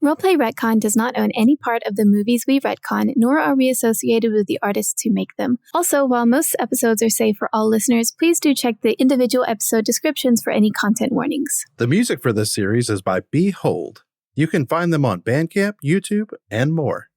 Roleplay Retcon does not own any part of the movies we retcon, nor are we associated with the artists who make them. Also, while most episodes are safe for all listeners, please do check the individual episode descriptions for any content warnings. The music for this series is by Behold. You can find them on Bandcamp, YouTube, and more.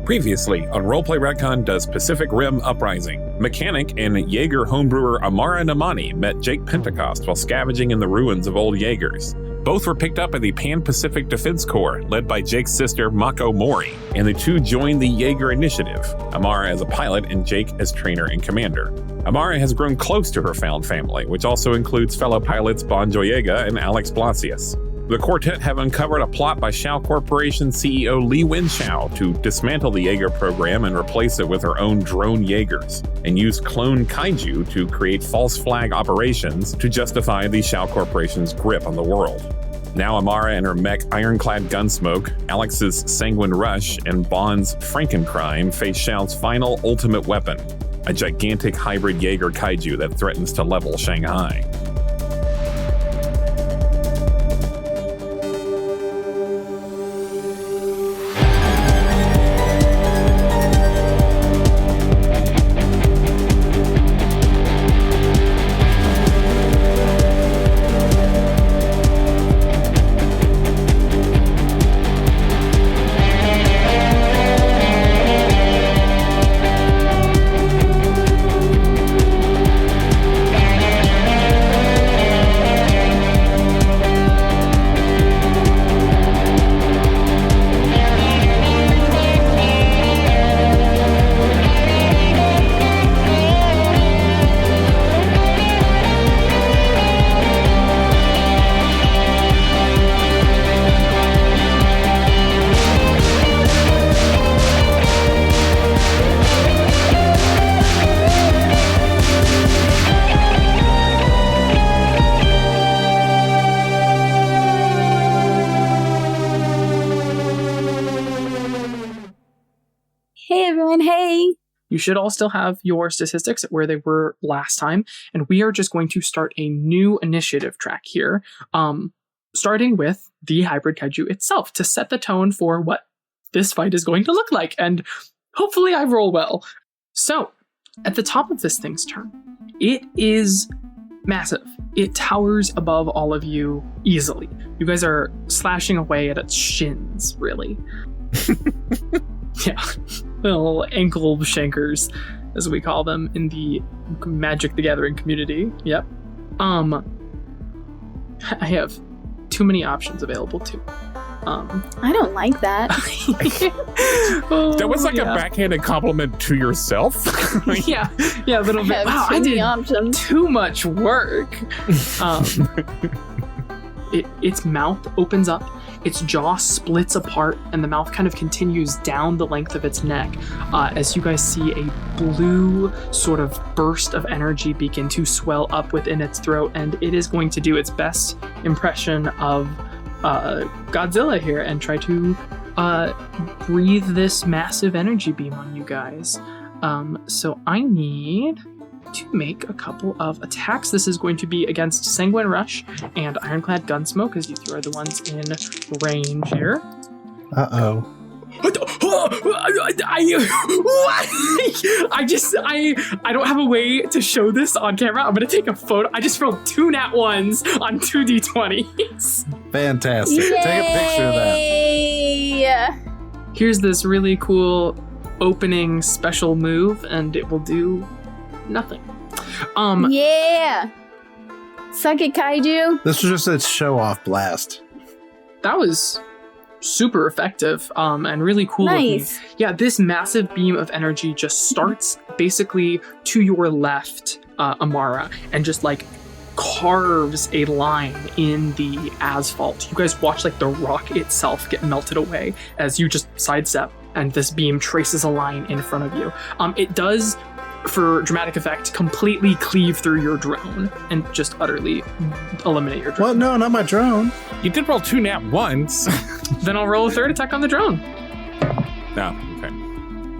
Previously on Roleplay Retcon does Pacific Rim Uprising. Mechanic and Jaeger homebrewer Amara Namani met Jake Pentecost while scavenging in the ruins of old Jaegers. Both were picked up by the Pan-Pacific Defense Corps, led by Jake's sister Mako Mori, and the two joined the Jaeger Initiative, Amara as a pilot and Jake as trainer and commander. Amara has grown close to her found family, which also includes fellow pilots Bon Joyega and Alex Blasius. The quartet have uncovered a plot by Shao Corporation CEO Lee Wen Shao to dismantle the Jaeger program and replace it with her own drone Jaegers, and use clone kaiju to create false flag operations to justify the Shao Corporation's grip on the world. Now Amara and her mech Ironclad Gunsmoke, Alex's Sanguine Rush, and Bond's Frankencrime face Shao's final ultimate weapon, a gigantic hybrid Jaeger kaiju that threatens to level Shanghai. You should all still have your statistics at where they were last time, and we are just going to start a new initiative track here, starting with the hybrid kaiju itself to set the tone for what this fight is going to look like, and hopefully I roll well. So, at the top of this thing's turn, it is massive. It towers above all of you easily. You guys are slashing away at its shins, really. Yeah. Little ankle shankers, as we call them in the Magic the Gathering community. Yep. I have too many options available too. I don't like that. That was like a backhanded compliment to yourself. yeah, a little bit. Wow, I did options. Too much work. Its mouth opens up. Its jaw splits apart, and the mouth kind of continues down the length of its neck as you guys see a blue sort of burst of energy begin to swell up within its throat, and it is going to do its best impression of Godzilla here and try to breathe this massive energy beam on you guys. So I need to make a couple of attacks. This is going to be against Sanguine Rush and Ironclad Gunsmoke, as you two are the ones in range here. Uh-oh. I don't have a way to show this on camera. I'm gonna take a photo. I just rolled 2 nat 1s on 2 d20s. Fantastic. Yay! Take a picture of that. Here's this really cool opening special move, and it will do nothing. Yeah. Suck it, kaiju. This was just its show-off blast. That was super effective and really cool. Nice. Looking. Yeah, this massive beam of energy just starts basically to your left, Amara, and just like carves a line in the asphalt. You guys watch like the rock itself get melted away as you just sidestep, and this beam traces a line in front of you. It does, for dramatic effect, completely cleave through your drone and just utterly eliminate your drone. Well, no, not my drone. You did roll 2 nat 1s. Then I'll roll a third attack on the drone. No, okay.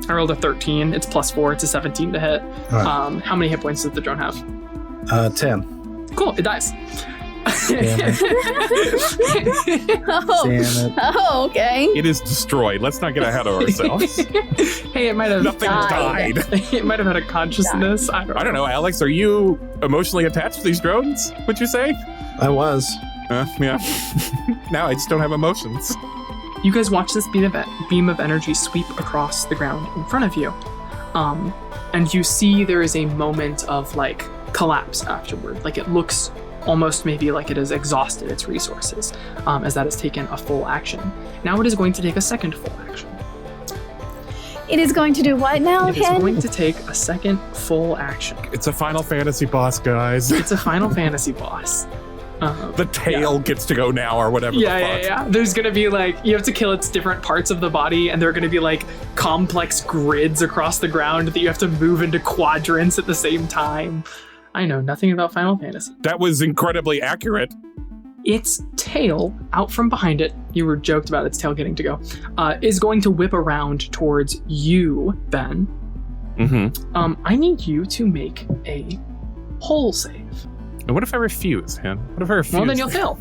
I rolled a 13. It's +4. It's a 17 to hit. Right. How many hit points does the drone have? 10. Cool, it dies. Damn it. Oh, okay. It is destroyed. Let's not get ahead of ourselves. Hey, it might have Nothing died. It might have had a consciousness. I don't know. Alex, are you emotionally attached to these drones, would you say? I was. Yeah. Now I just don't have emotions. You guys watch this beam of energy sweep across the ground in front of you. And you see there is a moment of like collapse afterward. Like it looks almost maybe like it has exhausted its resources, as that has taken a full action. Now it is going to take a second full action. It is going to do what now, It is Ken? going to take a second full action. It's a Final Fantasy boss, guys. It's a Final Fantasy boss. The tail gets to go now, or whatever. Yeah. There's gonna be like, you have to kill its different parts of the body, and there are gonna be like complex grids across the ground that you have to move into quadrants at the same time. I know nothing about Final Fantasy. That was incredibly accurate. Its tail, out from behind it, you were joked about its tail getting to go, is going to whip around towards you, Ben. Mm-hmm. I need you to make a hull save. And what if I refuse, man? What if I refuse? Well, then you'll fail.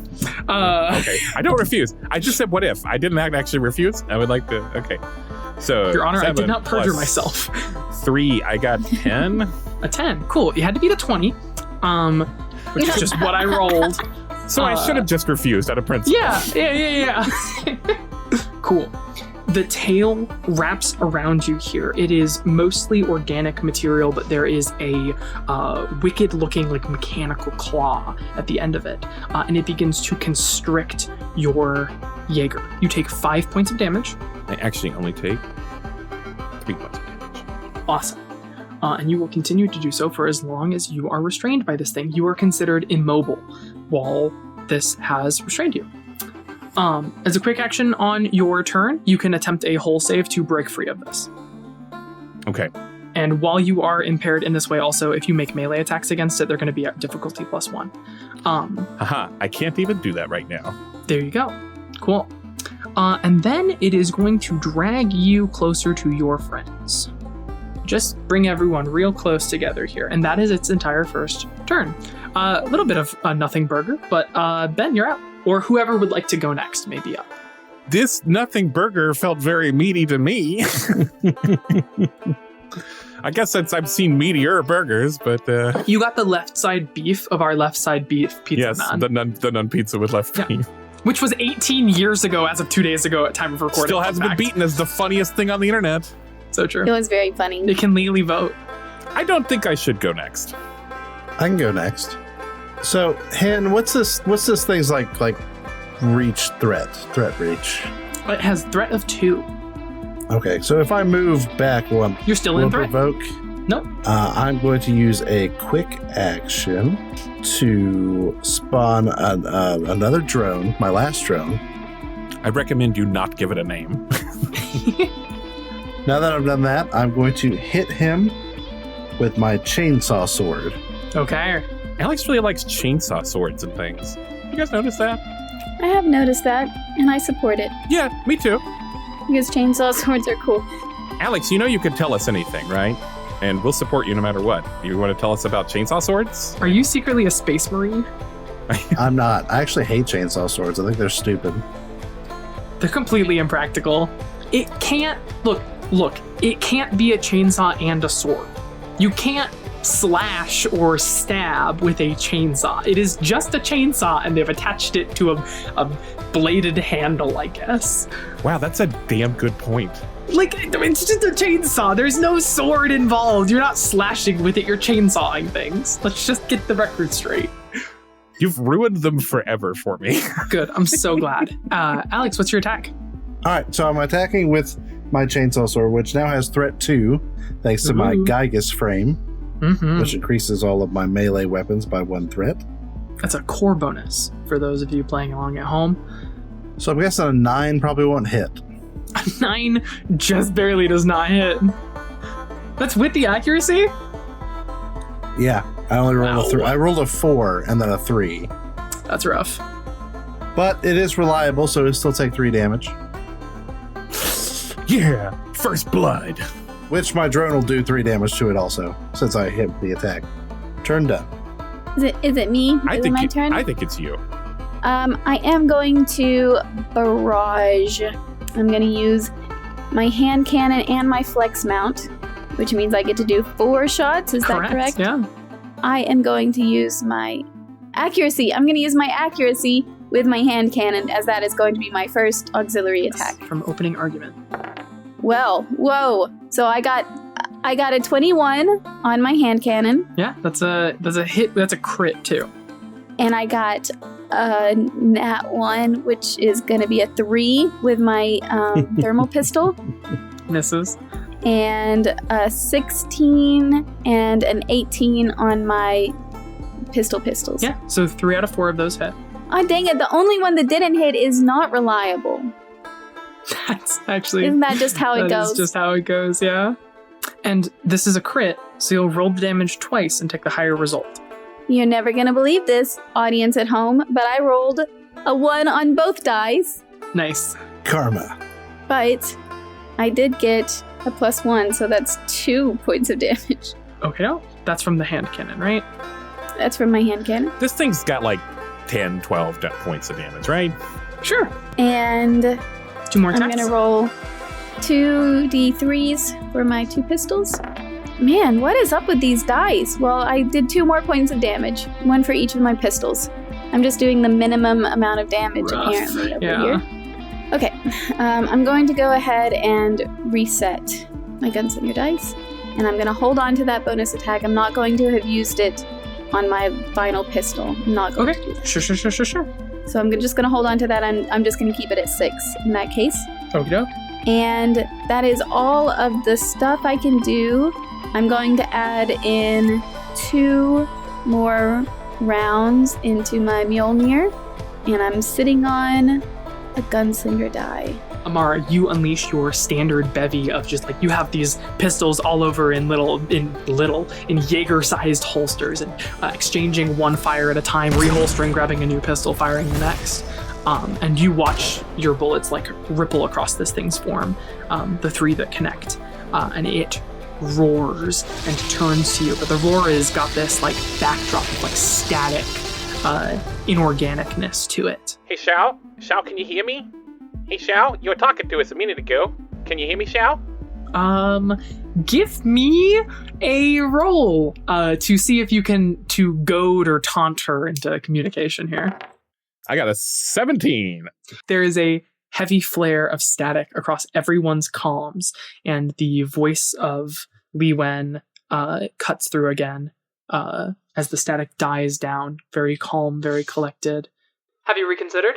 Okay, I don't refuse. I just said what if. I didn't actually refuse. I would like to. Okay. So, Your Honor, I did 7 not perjure plus myself. 3, I got 10. A 10. Cool. You had to beat a 20, which is just what I rolled. So I should have just refused out of principle. Yeah. Cool. The tail wraps around you here. It is mostly organic material, but there is a wicked-looking, like, mechanical claw at the end of it, and it begins to constrict your Jaeger. You take 5 points of damage. I actually only take 3 points of damage. Awesome. And you will continue to do so for as long as you are restrained by this thing. You are considered immobile while this has restrained you. As a quick action on your turn, you can attempt a hull save to break free of this. Okay. And while you are impaired in this way also, if you make melee attacks against it, they're going to be at difficulty +1. Haha, I can't even do that right now. There you go. Cool. And then it is going to drag you closer to your friends. Just bring everyone real close together here. And that is its entire first turn. A little bit of a nothing burger, but Ben, you're out. Or whoever would like to go next may be up. This nothing burger felt very meaty to me. I guess since I've seen meatier burgers, but... You got the left side beef of our left side beef pizza man. Yes, the nun pizza with left beef. Which was 18 years ago as of 2 days ago at time of recording. Still hasn't been beaten as the funniest thing on the internet. So true. It was very funny. They can legally vote. I don't think I should go next. I can go next. So, Hen, what's this thing's like reach threat reach? It has threat of 2. Okay, so if I move back one, You're still in threat? Provoke. Nope. I'm going to use a quick action to spawn another drone, my last drone. I recommend you not give it a name. Now that I've done that, I'm going to hit him with my chainsaw sword. Okay. Alex really likes chainsaw swords and things. You guys notice that? I have noticed that, and I support it, Yeah, me too. because chainsaw swords are cool. Alex, you know you can tell us anything, right? And we'll support you no matter what. You want to tell us about chainsaw swords? Are you secretly a space marine? I'm not. I actually hate chainsaw swords. I think they're stupid. They're completely impractical. It can't... Look. It can't be a chainsaw and a sword. You can't slash or stab with a chainsaw. It is just a chainsaw, and they've attached it to a bladed handle, I guess. Wow, that's a damn good point. Like, it's just a chainsaw. There's no sword involved. You're not slashing with it. You're chainsawing things. Let's just get the record straight. You've ruined them forever for me. Good. I'm so glad. Alex, what's your attack? All right, so I'm attacking with my chainsaw sword, which now has threat 2, thanks to my Gygus frame, which increases all of my melee weapons by 1 threat. That's a core bonus for those of you playing along at home. So I'm guessing a 9 probably won't hit. A 9 just barely does not hit. That's with the accuracy? Yeah, I only rolled a 3. I rolled a 4 and then a 3. That's rough. But it is reliable, so it'll still take 3 damage. Yeah, first blood. Which my drone will do 3 damage to it also, since I hit the attack. Turn done. Is it me? Is it my turn? I think it's you. I am going to barrage. I'm going to use my hand cannon and my flex mount, which means I get to do 4 shots. Is that correct? Yeah. I am going to use my accuracy. I'm going to use my accuracy with my hand cannon, as that is going to be my first auxiliary attack. From opening argument. Well, whoa. So I got a 21 on my hand cannon. Yeah, that's a hit. That's a crit too. And I got a nat 1, which is going to be a 3 with my thermal pistol. Misses. And a 16 and an 18 on my pistols. Yeah, so 3 out of 4 of those hit. Oh, dang it. The only one that didn't hit is not reliable. That's actually... Isn't that just how it goes? That's just how it goes, yeah. And this is a crit, so you'll roll the damage twice and take the higher result. You're never going to believe this, audience at home, but I rolled a 1 on both dice. Nice. Karma. But I did get a +1, so that's 2 points of damage. Okay, no, that's from the hand cannon, right? That's from my hand cannon. This thing's got like 10, 12 points of damage, right? Sure. And 2 more attacks. I'm going to roll 2 d3s for my 2 pistols. Man, what is up with these dice? Well, I did 2 more points of damage, 1 for each of my pistols. I'm just doing the minimum amount of damage, apparently, over here. Okay, I'm going to go ahead and reset my gunslinger dice, and I'm going to hold on to that bonus attack. I'm not going to have used it on my final pistol. I'm not going to do that. Sure. So I'm just going to hold on to that, and I'm just going to keep it at 6 in that case. Okey-doke. And that is all of the stuff I can do. I'm going to add in 2 more rounds into my Mjolnir, and I'm sitting on a gunslinger die. Amara, you unleash your standard bevy of just like, you have these pistols all over in Jaeger-sized holsters, and exchanging one fire at a time, reholstering, grabbing a new pistol, firing the next. And you watch your bullets like ripple across this thing's form, the 3 that connect, and it roars and turns to you. But the roar has got this like backdrop of like static inorganicness to it. Hey, Shao? Shao, can you hear me? Hey, Shao, you were talking to us a minute ago. Can you hear me, Shao? Give me a roll to see if you can to goad or taunt her into communication here. I got a 17. There is a heavy flare of static across everyone's comms, and the voice of Li Wen cuts through again as the static dies down. Very calm, very collected. Have you reconsidered?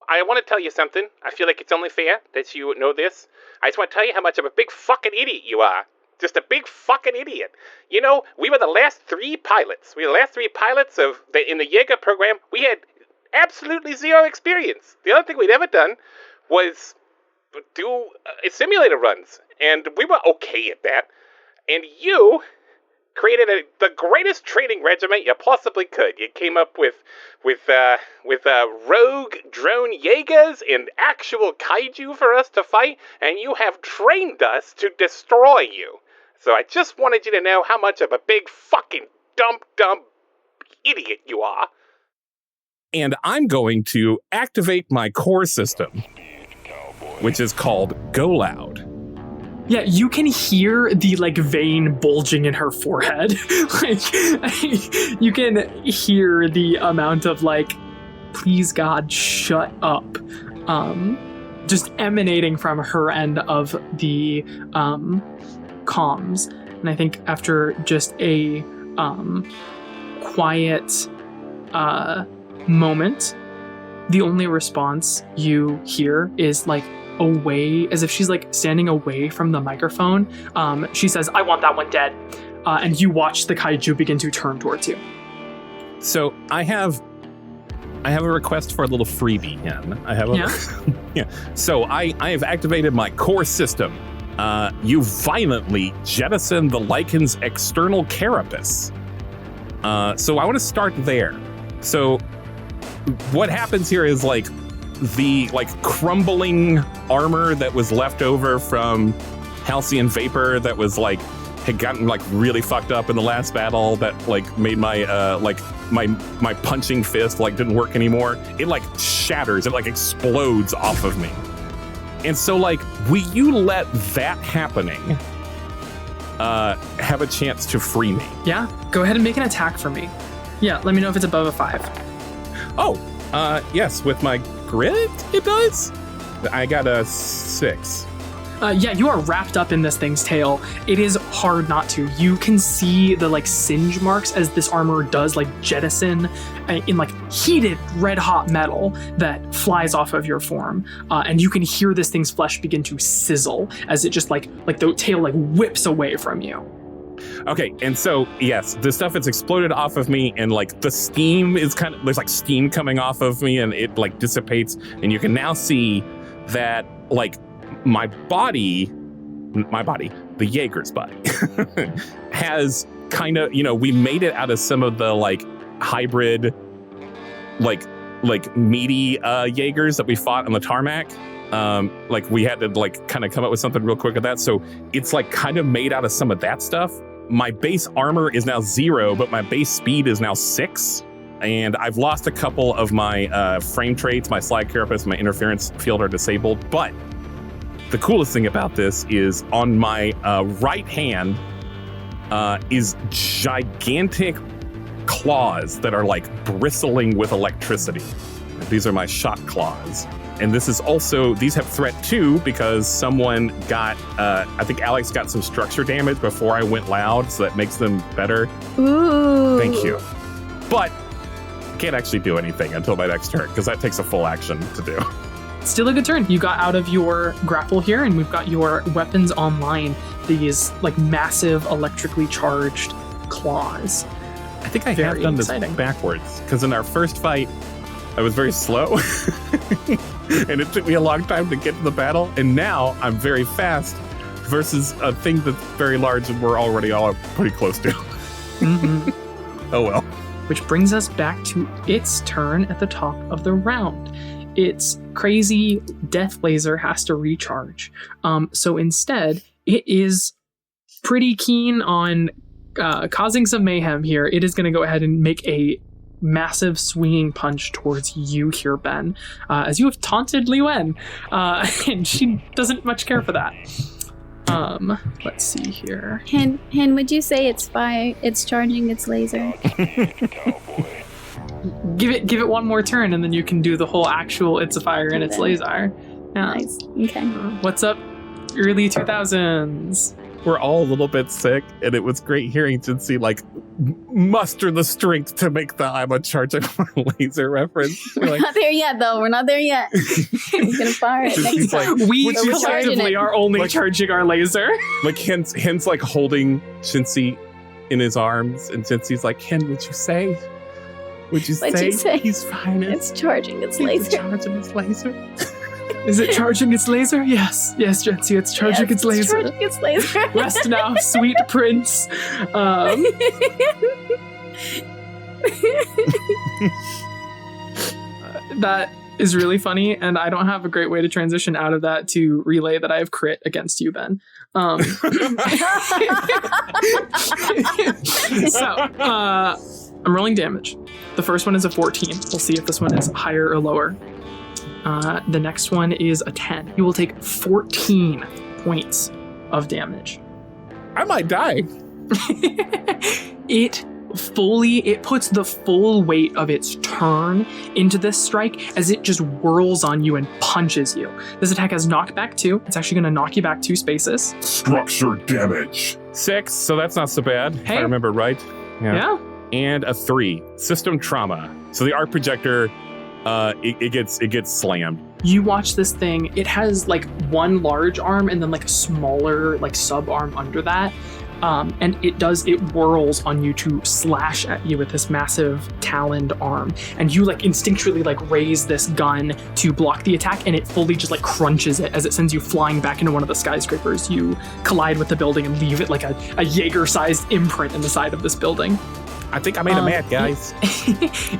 I want to tell you something. I feel like it's only fair that you know this. I just want to tell you how much of a big fucking idiot you are. Just a big fucking idiot. You know, we were the last 3 pilots. We were the last 3 pilots in the Jaeger program. We had absolutely 0 experience. The only thing we'd ever done was do simulator runs, and we were okay at that. And you created the greatest training regiment you possibly could. You came up with rogue drone Jaegers and actual kaiju for us to fight, and you have trained us to destroy you. So I just wanted you to know how much of a big fucking dumb idiot you are. And I'm going to activate my core system, which is called Go Loud. Yeah, you can hear the like vein bulging in her forehead. Like, you can hear the amount of like, please God, shut up, just emanating from her end of the comms. And I think after just a quiet moment, the only response you hear is like away, as if she's like standing away from the microphone. She says, "I want that one dead." And you watch the kaiju begin to turn towards you. So I have a request for a little freebie, Hen. Yeah. So I have activated my core system. You violently jettison the lichen's external carapace. So I want to start there. So what happens here is like the crumbling armor that was left over from halcyon vapor that was like had gotten like really fucked up in the last battle that like made my my punching fist like didn't work anymore. It like shatters, it like explodes off of me. And so like, will you let that happening have a chance to free me? Yeah, go ahead and make an attack for me. Yeah, let me know if it's above a 5. Oh, yes, with my grit, it does. I got a 6. Yeah, you are wrapped up in this thing's tail. It is hard not to. You can see the like singe marks as this armor does like jettison in like heated red hot metal that flies off of your form. And you can hear this thing's flesh begin to sizzle as it just like the tail like whips away from you. Okay, and so, yes, the stuff has exploded off of me, and like the steam is there's like steam coming off of me, and it like dissipates, and you can now see that like my body, the Jaeger's body, has kind of, we made it out of some of the like hybrid, like meaty Jaegers that we fought on the tarmac. Like we had to like kind of come up with something real quick with that. So it's like kind of made out of some of that stuff. My base armor is now 0, but my base speed is now 6. And I've lost a couple of my frame traits. My slide carapace, my interference field are disabled. But the coolest thing about this is on my right hand is gigantic claws that are like bristling with electricity. These are my shock claws. And this is also, these have threat 2 because someone got, I think Alex got some structure damage before I went loud, so that makes them better. Ooh. Thank you. But I can't actually do anything until my next turn because that takes a full action to do. Still a good turn. You got out of your grapple here, and we've got your weapons online. These like massive electrically charged claws. I think I have done this backwards because in our first fight, I was very slow and it took me a long time to get to the battle. And now I'm very fast versus a thing that's very large and we're already all pretty close to. Mm-hmm. Oh well. Which brings us back to its turn at the top of the round. Its crazy death laser has to recharge. So instead, it is pretty keen on causing some mayhem here. It is going to go ahead and make a massive swinging punch towards you here, Ben, as you have taunted Li Wen, and she doesn't much care for that. Let's see here. Hen, would you say it's charging its laser? Give it one more turn, and then you can do the whole actual it's a fire and it's laser. Yeah. Nice. Okay. What's up, early 2000s? We're all a little bit sick, and it was great hearing Jensie like muster the strength to make the I'm a charging laser reference. We're not there yet, though. We're not there yet. We're gonna fire it next time. We collectively are only charging our laser. Like Hen's like holding Jensie in his arms, and Jensie's like, Hen, would you say? Would you say he's fine? It's charging its laser. Charging its laser. Is it charging its laser? Yes, Jensie, it's charging its laser. It's charging its laser. Rest now, sweet prince. That is really funny, and I don't have a great way to transition out of that to relay that I have crit against you, Ben. I'm rolling damage. The first one is a 14. We'll see if this one is higher or lower. The next one is a 10. You will take 14 points of damage. I might die. It puts the full weight of its turn into this strike as it just whirls on you and punches you. This attack has knockback 2. It's actually going to knock you back 2 spaces. Structure damage. 6, so that's not so bad, if I remember right. Yeah. And a 3. System trauma. So the arc projector, it gets slammed. You watch this thing. It has like one large arm and then like a smaller like sub arm under that. And it whirls on you to slash at you with this massive taloned arm. And you like instinctually like raise this gun to block the attack, and it fully just like crunches it as it sends you flying back into one of the skyscrapers. You collide with the building and leave it like a Jaeger-sized imprint in the side of this building. I think I made him mad, guys.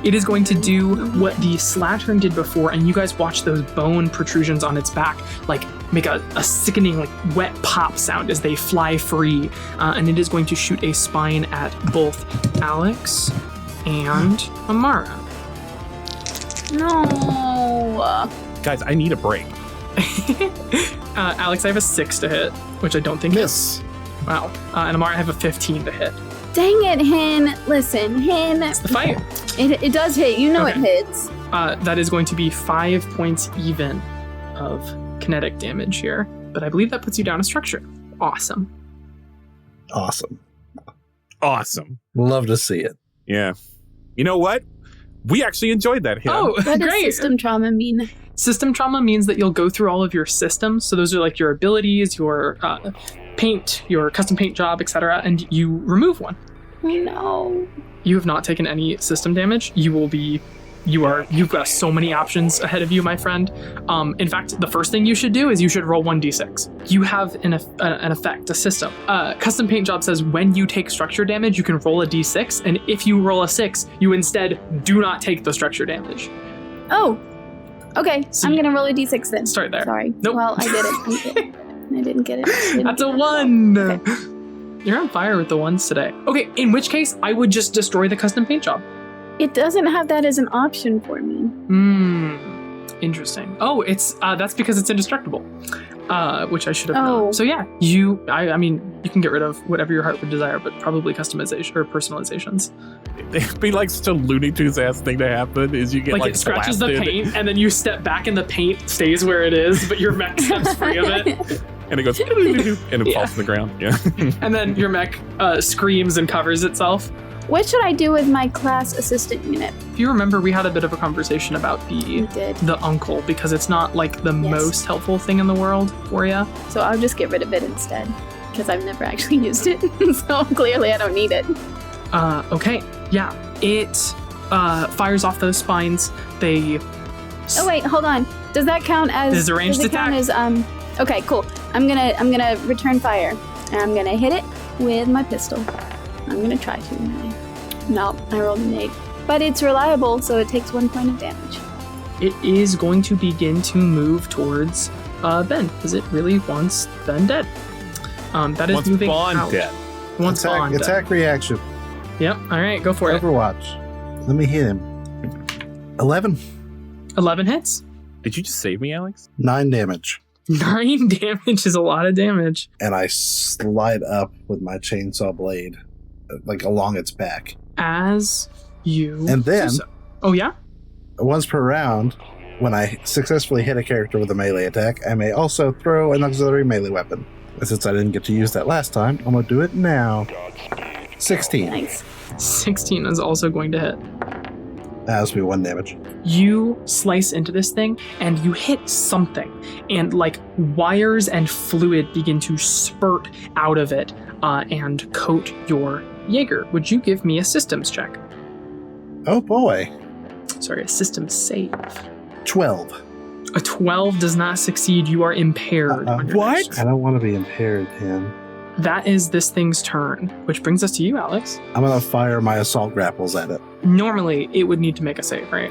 It is going to do what the Slattern did before, and you guys watch those bone protrusions on its back, like, make a sickening, like, wet pop sound as they fly free. And it is going to shoot a spine at both Alex and Amara. No. Guys, I need a break. Alex, I have a 6 to hit, which I don't think Miss. Wow. And Amara, I have a 15 to hit. Dang it, Hin. Listen, Hin. It's the fight. It does hit. You know Okay. it hits. That is going to be 5 points even of kinetic damage here. But I believe that puts you down a structure. Awesome. Awesome. Love to see it. Yeah. You know what? We actually enjoyed that hit. Oh, What does great. system trauma mean? System trauma means that you'll go through all of your systems. So those are like your abilities, your paint, your custom paint job, etc. And you remove one. No. You have not taken any system damage. You've got so many options ahead of you, my friend. In fact, the first thing you should do is you should roll 1d6. You have an effect, a system. Custom paint job says when you take structure damage, you can roll a d6, and if you roll a 6, you instead do not take the structure damage. Oh. Okay, So I'm gonna roll a d6 then. Start there. Sorry. Nope. Well, I did it. I didn't get it. That's a 1. You're on fire with the 1s today. Okay, in which case, I would just destroy the custom paint job. It doesn't have that as an option for me. Interesting. Oh, it's that's because it's indestructible, which I should have Oh. known. So yeah, I mean, you can get rid of whatever your heart would desire, but probably customization or personalizations. It'd be like such a Looney Tunes ass thing to happen is you get like it scratches blasted, the paint, and then you step back, and the paint stays where it is, but your mech steps free of it, and it goes and it Yeah. falls to the ground. Yeah. and then your mech screams and covers itself. What should I do with my class assistant unit? If you remember, we had a bit of a conversation about We did. the uncle, because it's not like the Yes. most helpful thing in the world for you. So I'll just get rid of it instead. Because I've never actually used it. So clearly I don't need it. Okay, yeah, it fires off those spines. They. Oh wait, hold on. Does that count as? This is a ranged does it count attack. as Okay, cool. I'm gonna return fire, and I'm gonna hit it with my pistol. I'm gonna try to. Anyway. No, I rolled an 8. But it's reliable, so it takes 1 point of damage. It is going to begin to move towards Ben, because it really wants Ben dead. That is Once moving Bond out. dead. Once Bond dead. Attack reaction. Yep. All right, go for it. Overwatch. Let me hit him. 11. 11 hits. Did you just save me, Alex? 9 damage. 9 damage is a lot of damage. And I slide up with my chainsaw blade, like along its back. As you. And then- do so. Oh yeah. Once per round, when I successfully hit a character with a melee attack, I may also throw an auxiliary melee weapon. And since I didn't get to use that last time, I'm going to do it now. 16. Nice. 16 is also going to hit. That has to be 1 damage. You slice into this thing and you hit something, and like wires and fluid begin to spurt out of it and coat your Jaeger. Would you give me a systems check? Oh boy. Sorry, a systems save. 12. A 12 does not succeed. You are impaired. on your What? next- I don't want to be impaired, Tim. That is this thing's turn, which brings us to you, Alex. I'm going to fire my assault grapples at it. Normally, it would need to make a save, right?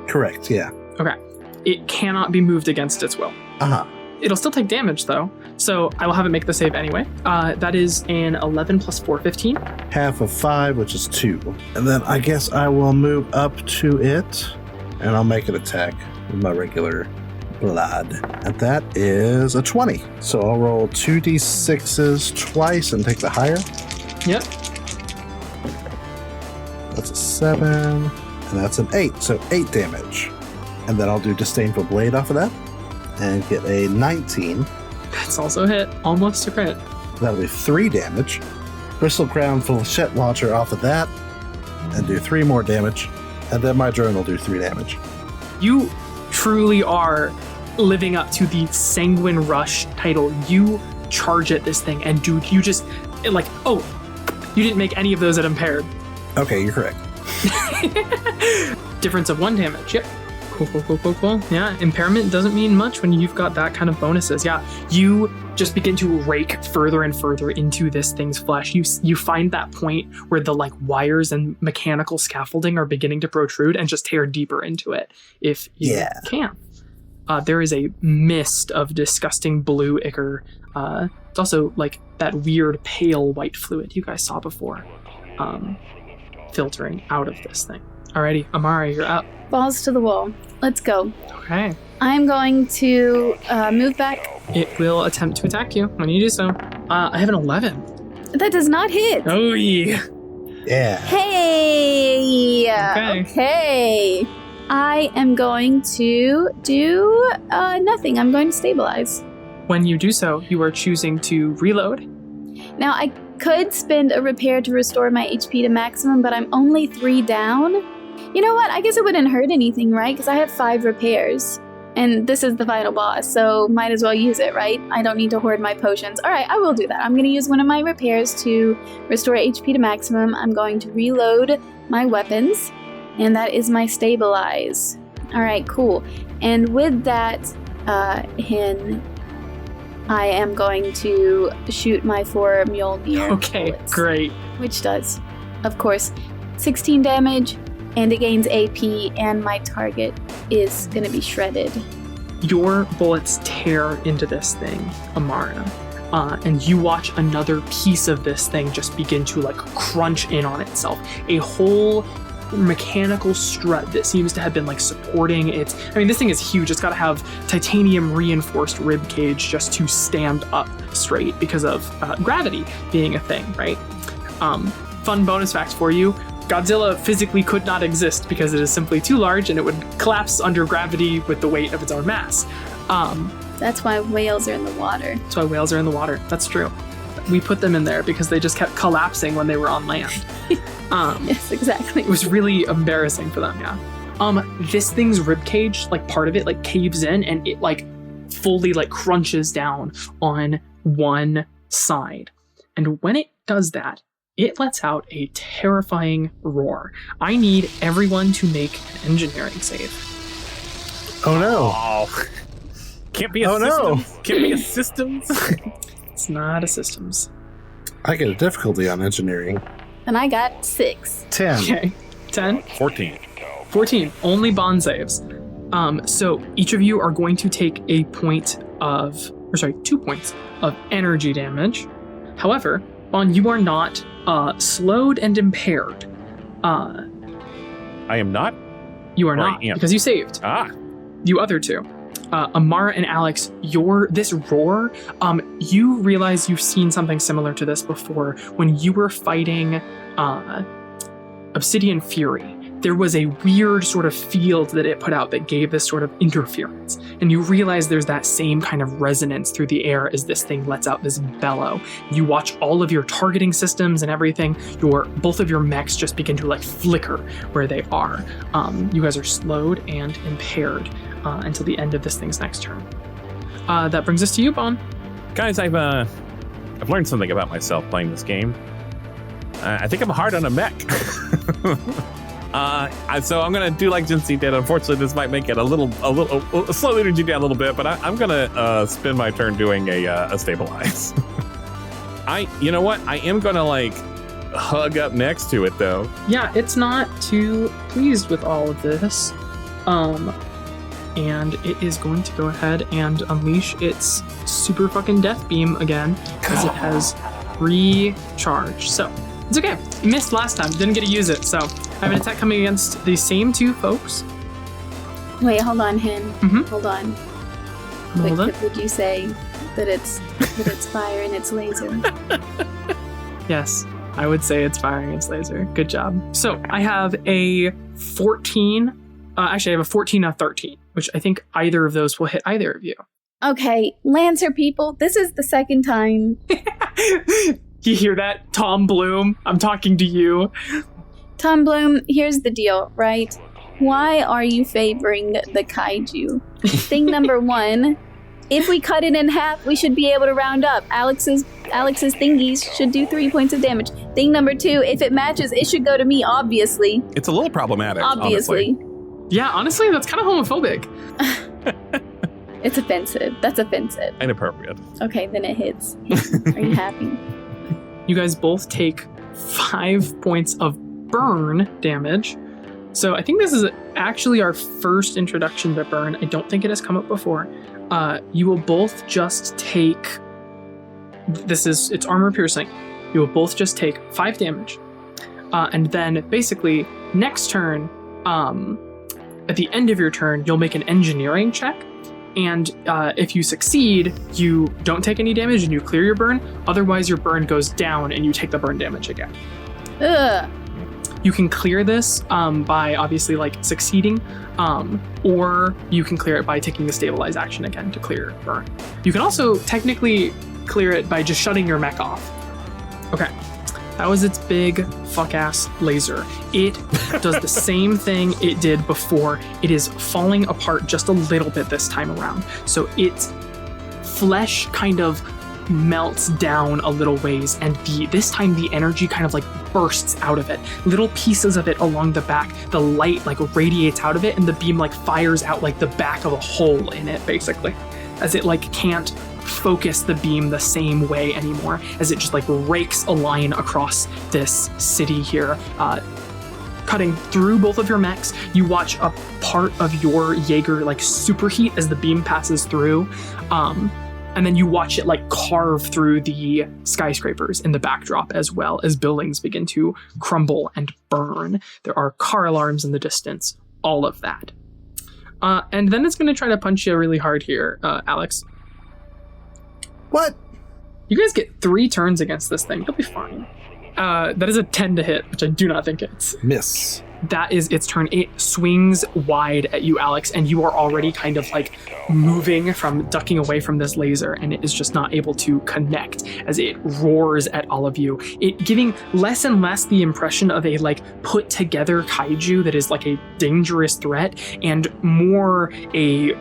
Correct, yeah. Okay. It cannot be moved against its will. Uh-huh. It'll still take damage, though, so I will have it make the save anyway. That is an 11 plus 4, 15. Half of 5, which is 2. And then I guess I will move up to it, and I'll make an attack with my regular blood. And that is a 20. So I'll roll 2d6s twice and take the higher. Yep. That's a 7, and that's an 8, so 8 damage. And then I'll do Disdainful Blade off of that, and get a 19. That's also hit. Almost a crit. That'll be 3 damage. Bristle Crown Flechette Launcher off of that, and do 3 more damage. And then my drone will do 3 damage. You truly are living up to the Sanguine Rush title. You charge at this thing, and dude, you just, like, oh, you didn't make any of those at impaired. Okay, you're correct. Difference of 1 damage. Yep. Cool. Yeah, impairment doesn't mean much when you've got that kind of bonuses. Yeah, you just begin to rake further and further into this thing's flesh. You find that point where the like wires and mechanical scaffolding are beginning to protrude and just tear deeper into it if you can. There is a mist of disgusting blue ichor. It's also like that weird pale white fluid you guys saw before filtering out of this thing. Alrighty, Amara, you're up. Balls to the wall. Let's go. Okay. I'm going to move back. It will attempt to attack you when you do so. I have an 11. That does not hit. Oh, yeah. Yeah. Hey. Okay. I am going to do nothing. I'm going to stabilize. When you do so, you are choosing to reload. Now, I could spend a repair to restore my HP to maximum, but I'm only 3 down. You know what? I guess it wouldn't hurt anything, right? Because I have 5 repairs. And this is the final boss, so might as well use it, right? I don't need to hoard my potions. All right, I will do that. I'm going to use one of my repairs to restore HP to maximum. I'm going to reload my weapons, and that is my stabilize. All right, cool. And with that, I am going to shoot my 4 Mjolnir bullets, great. Which does, of course, 16 damage, and it gains AP, and my target is going to be shredded. Your bullets tear into this thing, Amara, and you watch another piece of this thing just begin to like crunch in on itself. A whole mechanical strut that seems to have been like supporting its... I mean, this thing is huge. It's got to have titanium reinforced rib cage just to stand up straight because of gravity being a thing, right? Fun bonus facts for you. Godzilla physically could not exist because it is simply too large and it would collapse under gravity with the weight of its own mass. That's why whales are in the water. That's why whales are in the water. That's true. We put them in there because they just kept collapsing when they were on land. Yes, exactly. It was really embarrassing for them, yeah. This thing's ribcage, like part of it, like caves in and it like fully like crunches down on one side. And when it does that, it lets out a terrifying roar. I need everyone to make an engineering save. Oh no. Oh. Can't be a systems. No. Can't be a systems. It's not a systems. I get a difficulty on engineering. And I got 6. 10. Okay. 10? 14. 14. Only bond saves. So each of you are going to take 2 points of energy damage. However, Bond, you are not slowed and impaired. I am not? You are not, because you saved. You other two. Amara and Alex, this roar, you realize you've seen something similar to this before when you were fighting Obsidian Fury. There was a weird sort of field that it put out that gave this sort of interference. And you realize there's that same kind of resonance through the air as this thing lets out this bellow. You watch all of your targeting systems and everything. Both of your mechs just begin to like flicker where they are. You guys are slowed and impaired until the end of this thing's next turn. That brings us to you, Bon. Guys, I've learned something about myself playing this game. I think I'm hard on a mech. So I'm gonna do like Jensie did. Unfortunately, this might make it a little slow energy down a little bit, but I'm gonna spend my turn doing a stabilize. You know what? I am gonna like hug up next to it though. Yeah, it's not too pleased with all of this, and it is going to go ahead and unleash its super fucking death beam again because it has recharged. So it's okay. Missed last time. Didn't get to use it. So I have an attack coming against the same 2 folks. Wait, hold on, Hen. Mm-hmm. Hold on. Would you say that it's fire and it's laser? Yes, I would say it's firing its laser. Good job. So I have a 14. Actually, I have a 14 and a 13, which I think either of those will hit either of you. Okay, Lancer people, this is the second time. You hear that, Tom Bloom? I'm talking to you. Tom Bloom, here's the deal, right? Why are you favoring the kaiju? Thing number 1, if we cut it in half, we should be able to round up. Alex's thingies should do 3 points of damage. Thing number 2, if it matches, it should go to me, obviously. It's a little problematic, obviously. honestly. Yeah, honestly, that's kind of homophobic. It's offensive. That's offensive. Inappropriate. Okay, then it hits. Are you happy? You guys both take 5 points of burn damage. So I think this is actually our first introduction to burn. I don't think it has come up before. You will both just take... It's armor piercing. You will both just take 5 damage. And then basically next turn, at the end of your turn, you'll make an engineering check. And if you succeed, you don't take any damage and you clear your burn. Otherwise, your burn goes down and you take the burn damage again. Ugh. You can clear this by obviously like succeeding, or you can clear it by taking the stabilize action again to clear burn. You can also technically clear it by just shutting your mech off. Okay. That was its big fuck-ass laser. It does the same thing it did before. It is falling apart just a little bit this time around. So its flesh kind of melts down a little ways, and this time the energy kind of like bursts out of it. Little pieces of it along the back, the light like radiates out of it, and the beam like fires out like the back of a hole in it, basically. As it like can't focus the beam the same way anymore, as it just like rakes a line across this city here, cutting through both of your mechs. You watch a part of your Jaeger like superheat as the beam passes through, and then you watch it like carve through the skyscrapers in the backdrop, as well as buildings begin to crumble and burn. There are car alarms in the distance, all of that. And then it's going to try to punch you really hard here, Alex. What? You guys get 3 turns against this thing. You'll be fine. That is a 10 to hit, which I do not think hits. Miss. That is its turn. It swings wide at you, Alex, and you are already kind of like moving from ducking away from this laser, and it is just not able to connect as it roars at all of you. It giving less and less the impression of a like put together kaiju that is like a dangerous threat, and more a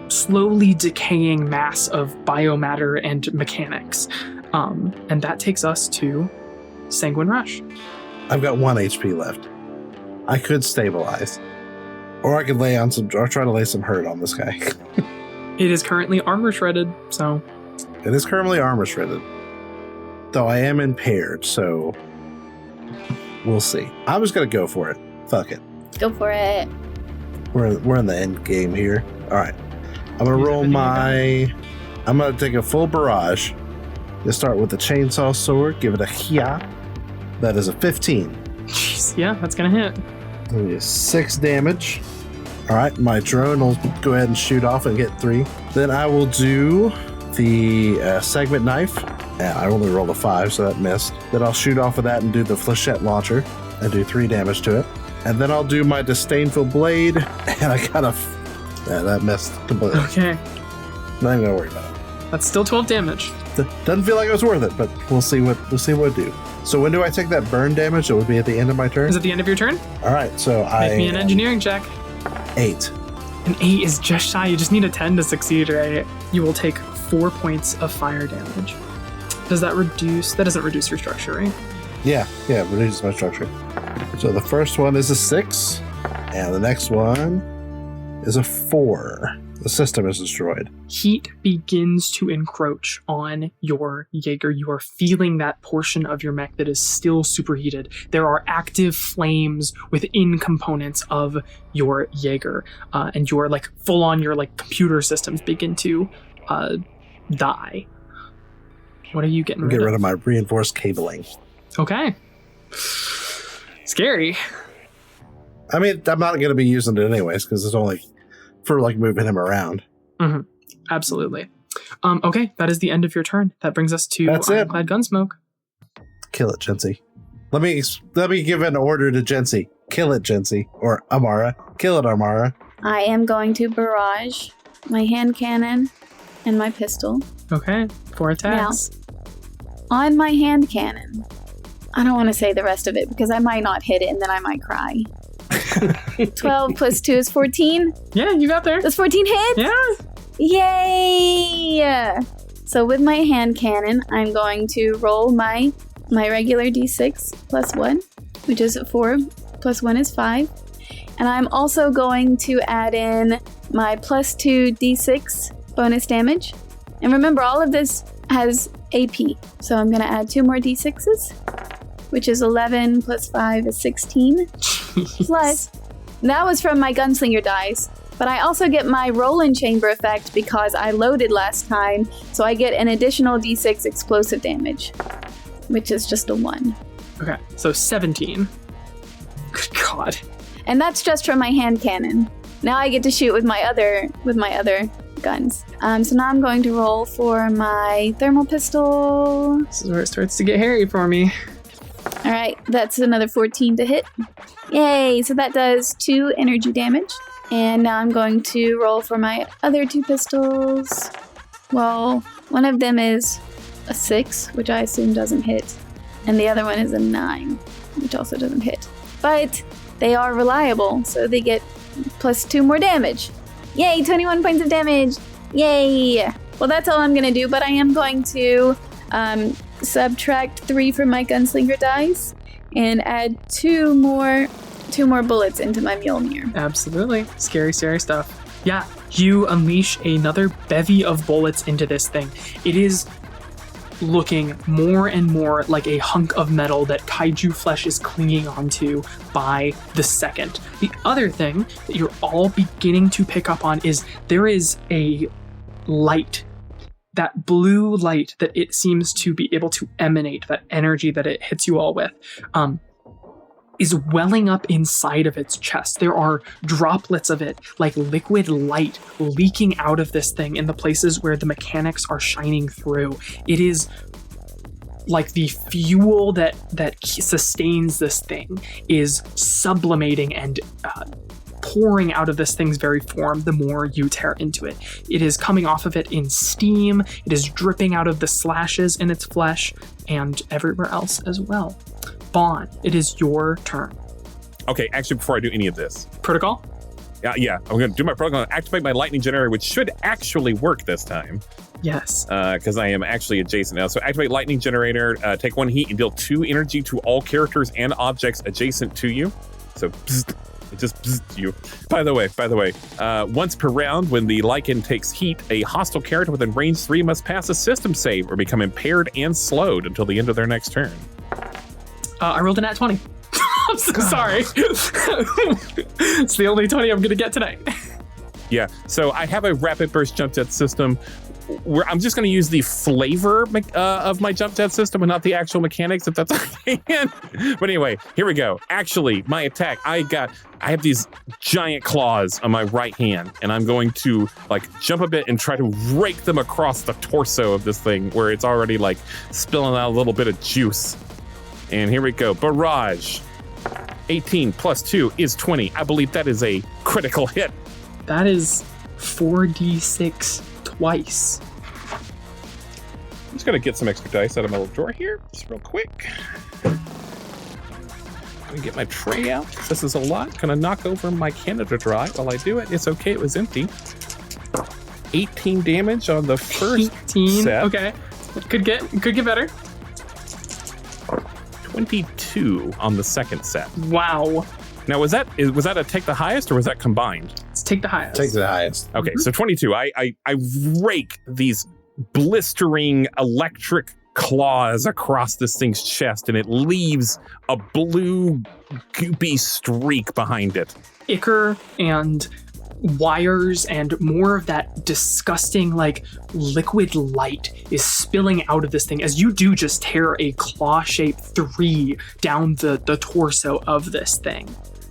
slowly decaying mass of biomatter and mechanics. And that takes us to Sanguine Rush. I've got 1 HP left. I could stabilize. Or I could try to lay some hurt on this guy. It is currently armor shredded, so... It is currently armor shredded. Though I am impaired, so... We'll see. I'm just gonna go for it. Fuck it. Go for it. We're in the end game here. Alright. I'm gonna roll my... I'm gonna take a full barrage. Just start with the chainsaw sword. Give it a hia. That is a 15. Jeez, yeah, that's gonna hit. That'll be 6 damage. Alright, my drone will go ahead and shoot off and get 3. Then I will do the segment knife. I only rolled a 5, so that missed. Then I'll shoot off of that and do the flechette launcher and do 3 damage to it. And then I'll do my disdainful blade, and I got a... that missed completely. Okay. Not even gonna worry about it. That's still 12 damage. Doesn't feel like it was worth it, but we'll see what it do. So when do I take that burn damage? It would be at the end of my turn? Is it the end of your turn? All right, so Make me an engineering check. 8. An 8 is just shy. You just need a 10 to succeed, right? You will take 4 points of fire damage. Does that reduce? That doesn't reduce your structure, right? Yeah, it reduces my structure. So the first one is a 6, and the next one is a 4. The system is destroyed. Heat begins to encroach on your Jaeger. You are feeling that portion of your mech that is still superheated. There are active flames within components of your Jaeger, and you are like full on. Your like computer systems begin to die. What are you getting rid of? Get rid of my reinforced cabling. Okay. Scary. I mean, I'm not going to be using it anyways because it's only for like moving him around. Mm-hmm. Absolutely. Okay, that is the end of your turn. That brings us to Ironclad Gunsmoke. Kill it, Jensie. Let me give an order to Jensie. Kill it, Jensie. Or Amara. Kill it, Amara. I am going to barrage my hand cannon and my pistol. Okay, 4 attacks. Now, on my hand cannon, I don't want to say the rest of it because I might not hit it and then I might cry. 12 plus 2 is 14. Yeah, you got there. Does 14 hit? Yeah. Yay! So with my hand cannon, I'm going to roll my regular d6 plus 1, which is 4 plus 1 is 5. And I'm also going to add in my +2 d6 bonus damage. And remember, all of this has AP. So I'm going to add 2 more d6s, which is 11 plus 5 is 16. Plus, that was from my gunslinger dice. But I also get my roll-in chamber effect because I loaded last time, so I get an additional d6 explosive damage, which is just a 1. Okay, so 17. Good God. And that's just from my hand cannon. Now I get to shoot with my other guns. So now I'm going to roll for my thermal pistol. This is where it starts to get hairy for me. All right, that's another 14 to hit. Yay! So that does 2 energy damage. And now I'm going to roll for my other 2 pistols. Well, one of them is a 6, which I assume doesn't hit. And the other one is a 9, which also doesn't hit. But they are reliable, so they get +2 more damage. Yay, 21 points of damage. Yay! Well, that's all I'm going to do, but I am going to subtract 3 from my gunslinger dice and add 2 more bullets into my Mjolnir. Absolutely. Scary, scary stuff. Yeah, you unleash another bevy of bullets into this thing. It is looking more and more like a hunk of metal that kaiju flesh is clinging onto by the second. The other thing that you're all beginning to pick up on is there is a light, that blue light that it seems to be able to emanate, that energy that it hits you all with, is welling up inside of its chest. There are droplets of it, like liquid light, leaking out of this thing in the places where the mechanics are shining through. It is like the fuel that sustains this thing is sublimating and pouring out of this thing's very form the more you tear into it. It is coming off of it in steam. It is dripping out of the slashes in its flesh and everywhere else as well. Vaughn, it is your turn. Okay, actually, before I do any of this. Protocol? Yeah, I'm going to do my protocol and activate my lightning generator, which should actually work this time. Yes. Because I am actually adjacent now. So activate lightning generator, take 1 heat and deal 2 energy to all characters and objects adjacent to you. So bzzzt, it just bzzzt you. By the way, once per round, when the Lycan takes heat, a hostile character within range 3 must pass a system save or become impaired and slowed until the end of their next turn. I rolled a nat 20. I'm so sorry. It's the only 20 I'm going to get tonight. Yeah, so I have a rapid burst jump jet system where I'm just going to use the flavor of my jump jet system and not the actual mechanics, if that's okay. But anyway, here we go. Actually, my attack, I have these giant claws on my right hand, and I'm going to like jump a bit and try to rake them across the torso of this thing where it's already like spilling out a little bit of juice. And here we go. Barrage. 18 plus 2 is 20. I believe that is a critical hit. That is 4d6 twice. I'm just going to get some extra dice out of my little drawer here, just real quick. I'm going to get my tray out. This is a lot. Going to knock over my Canada Dry while I do it. It's okay. It was empty. 18 damage on the first 18. set. Okay. Could get better. 22 on the second set. Wow. Now, was that a take the highest or was that combined? Let's take the highest. Take the highest. Okay, so 22. I rake these blistering electric claws across this thing's chest, and it leaves a blue, goopy streak behind it. Ichor and wires and more of that disgusting like liquid light is spilling out of this thing as you do just tear a claw-shaped 3 down the torso of this thing.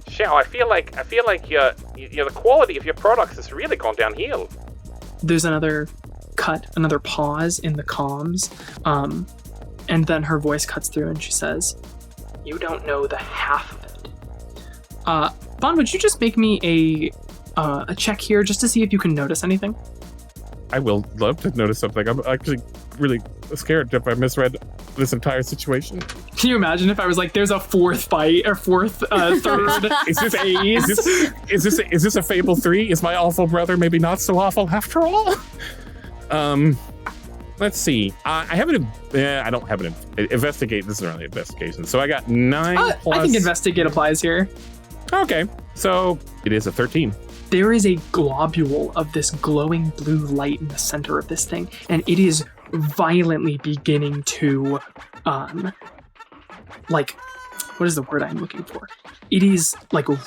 Shao, I feel like the quality of your products has really gone downhill. There's another cut, another pause in the comms, and then her voice cuts through and she says, "You don't know the half of it." Vaughn, would you just make me a check here just to see if you can notice anything? I will love to notice something. I'm actually really scared if I misread this entire situation. Can you imagine if I was like, there's a fourth fight or third phase? Is this a Fable 3? Is my awful brother maybe not so awful after all? Let's see. I don't have an investigate. This is only investigation. So I got 9 plus. I think investigate applies here. Okay. So it is a 13. There is a globule of this glowing blue light in the center of this thing, and it is violently beginning to, what is the word I'm looking for? It is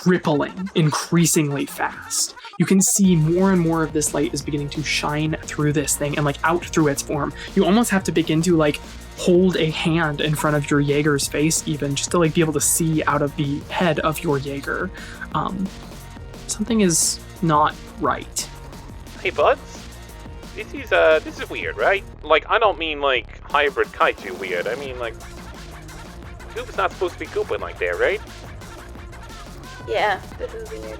rippling increasingly fast. You can see more and more of this light is beginning to shine through this thing and out through its form. You almost have to begin to hold a hand in front of your Jaeger's face even just to be able to see out of the head of your Jaeger. Something is not right. Hey, buds. This is weird, right? I don't mean hybrid kaiju weird. I mean Goop's not supposed to be gooping like that, right? Yeah, this is weird.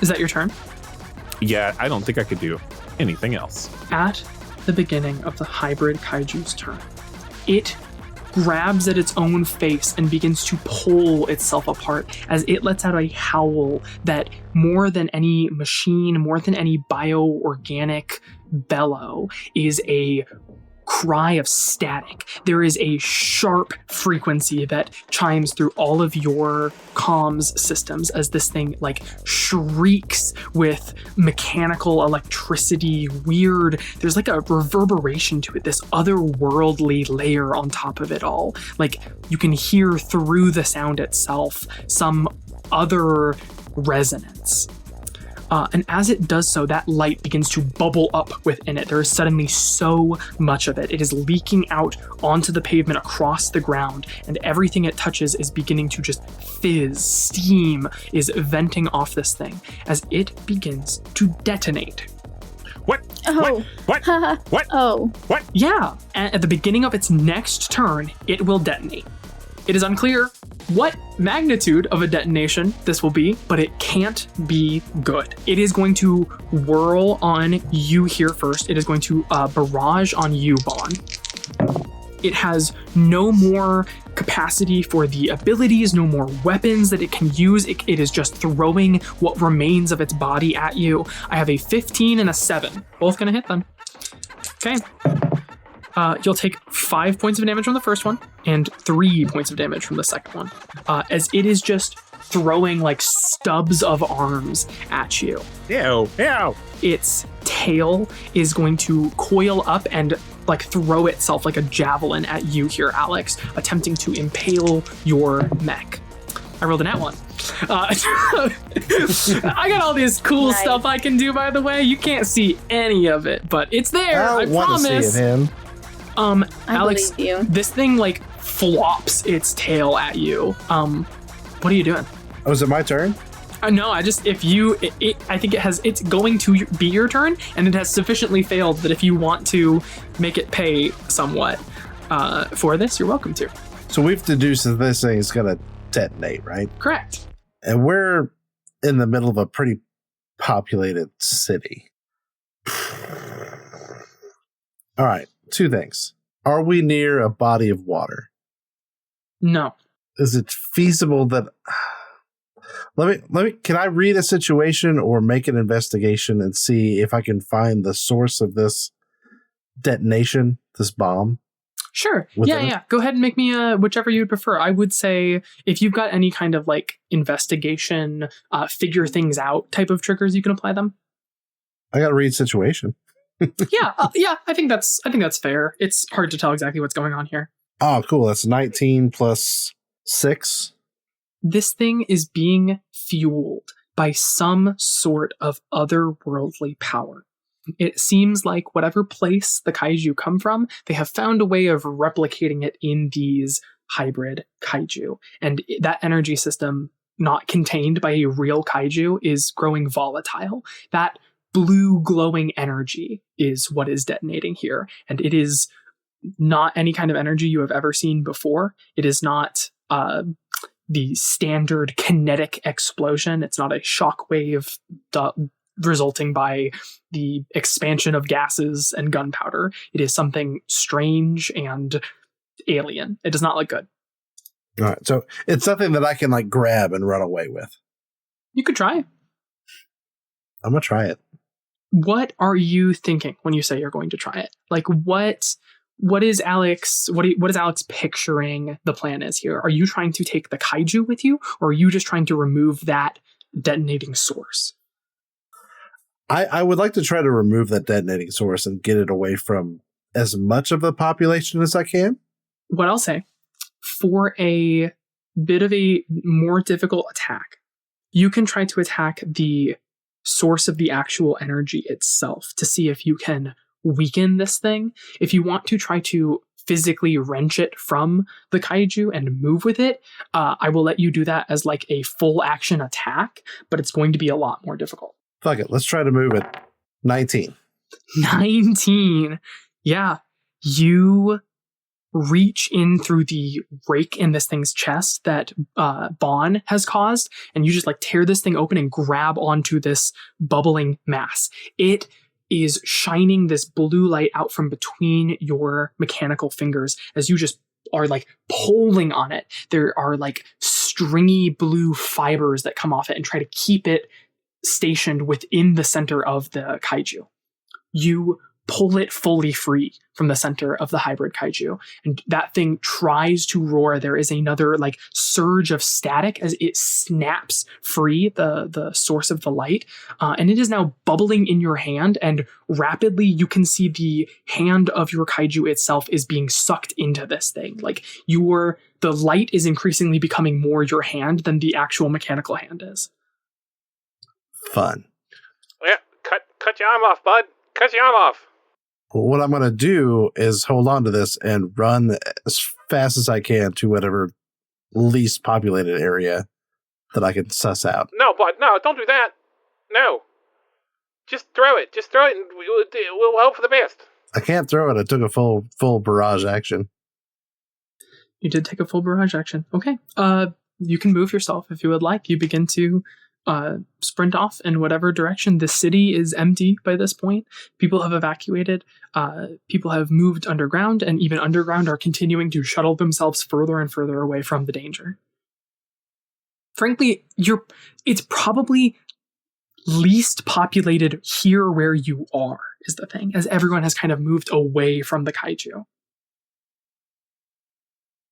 Is that your turn? Yeah, I don't think I could do anything else. At the beginning of the hybrid kaiju's turn, it grabs at its own face and begins to pull itself apart as it lets out a howl that more than any machine, more than any bioorganic bellow, is a cry of static. There is a sharp frequency that chimes through all of your comms systems as this thing shrieks with mechanical electricity, weird. There's a reverberation to it, this otherworldly layer on top of it all. You can hear through the sound itself some other resonance. And as it does so, that light begins to bubble up within it. There is suddenly so much of it. It is leaking out onto the pavement across the ground, and everything it touches is beginning to just fizz. Steam is venting off this thing as it begins to detonate. What? Oh. What? What? Oh. What? Yeah, and at the beginning of its next turn, it will detonate. It is unclear what magnitude of a detonation this will be, but it can't be good. It is going to whirl on you here first. It is going to barrage on you, Bon. It has no more capacity for the abilities, no more weapons that it can use. It is just throwing what remains of its body at you. I have a 15 and a 7. Both gonna hit them. Okay. You'll take 5 points of damage from the first one and 3 points of damage from the second one, as it is just throwing stubs of arms at you. Ew. Its tail is going to coil up and throw itself like a javelin at you here, Alex, attempting to impale your mech. I rolled an at one. I got all this cool stuff I can do, by the way. You can't see any of it, but it's there. I promise. Want to see it, man. Alex, this thing flops its tail at you. What are you doing? Oh, is it my turn? No, I think it's going to be your turn, and it has sufficiently failed that if you want to make it pay somewhat for this, you're welcome to. So we've deduced that this thing is going to detonate, right? Correct. And we're in the middle of a pretty populated city. All right. 2 things. Are we near a body of water? No. Is it feasible that... Let me, can I read a situation or make an investigation and see if I can find the source of this detonation, this bomb? Sure. Yeah. Go ahead and make me whichever you'd prefer. I would say if you've got any kind of investigation, figure things out type of triggers, you can apply them. I got to read situation. Yeah. I think that's fair. It's hard to tell exactly what's going on here. Oh, cool. That's 19 plus 6. This thing is being fueled by some sort of otherworldly power. It seems like whatever place the kaiju come from, they have found a way of replicating it in these hybrid kaiju. And that energy system, not contained by a real kaiju, is growing volatile. That blue glowing energy is what is detonating here. And it is not any kind of energy you have ever seen before. It is not the standard kinetic explosion. It's not a shockwave resulting by the expansion of gases and gunpowder. It is something strange and alien. It does not look good. All right. So it's something that I can grab and run away with. You could try. I'm going to try it. What are you thinking when you say you're going to try it? What is Alex picturing the plan is here? Are you trying to take the kaiju with you, or are you just trying to remove that detonating source. I would like to try to remove that detonating source and get it away from as much of the population as I can. What I'll say, for a bit of a more difficult attack, you can try to attack the source of the actual energy itself to see if you can weaken this thing. If you want to try to physically wrench it from the kaiju and move with it, I will let you do that as like a full action attack, but it's going to be a lot more difficult. Fuck it. Let's try to move it. 19. 19. Yeah. You reach in through the rake in this thing's chest that Bon has caused, and you just like tear this thing open and grab onto this bubbling mass. It is shining this blue light out from between your mechanical fingers as you just are like pulling on it. There are like stringy blue fibers that come off it and try to keep it stationed within the center of the kaiju. You pull it fully free from the center of the hybrid kaiju, and that thing tries to roar. There is another like surge of static as it snaps free the source of the light, and it is now bubbling in your hand, and rapidly you can see the hand of your kaiju itself is being sucked into this thing. Like the light is increasingly becoming more your hand than the actual mechanical hand is. Fun. Yeah, cut your arm off, bud. Cut your arm off. Well, what I'm going to do is hold on to this and run as fast as I can to whatever least populated area that I can suss out. No, bud, no, don't do that. No. Just throw it. Just throw it and we'll hope for the best. I can't throw it. I took a full barrage action. You did take a full barrage action. Okay. You can move yourself if you would like. You begin to sprint off in whatever direction. The city is empty by this point. People have evacuated. People have moved underground, and even underground are continuing to shuttle themselves further and further away from the danger. Frankly, it's probably least populated here where you are, is the thing, as everyone has kind of moved away from the kaiju.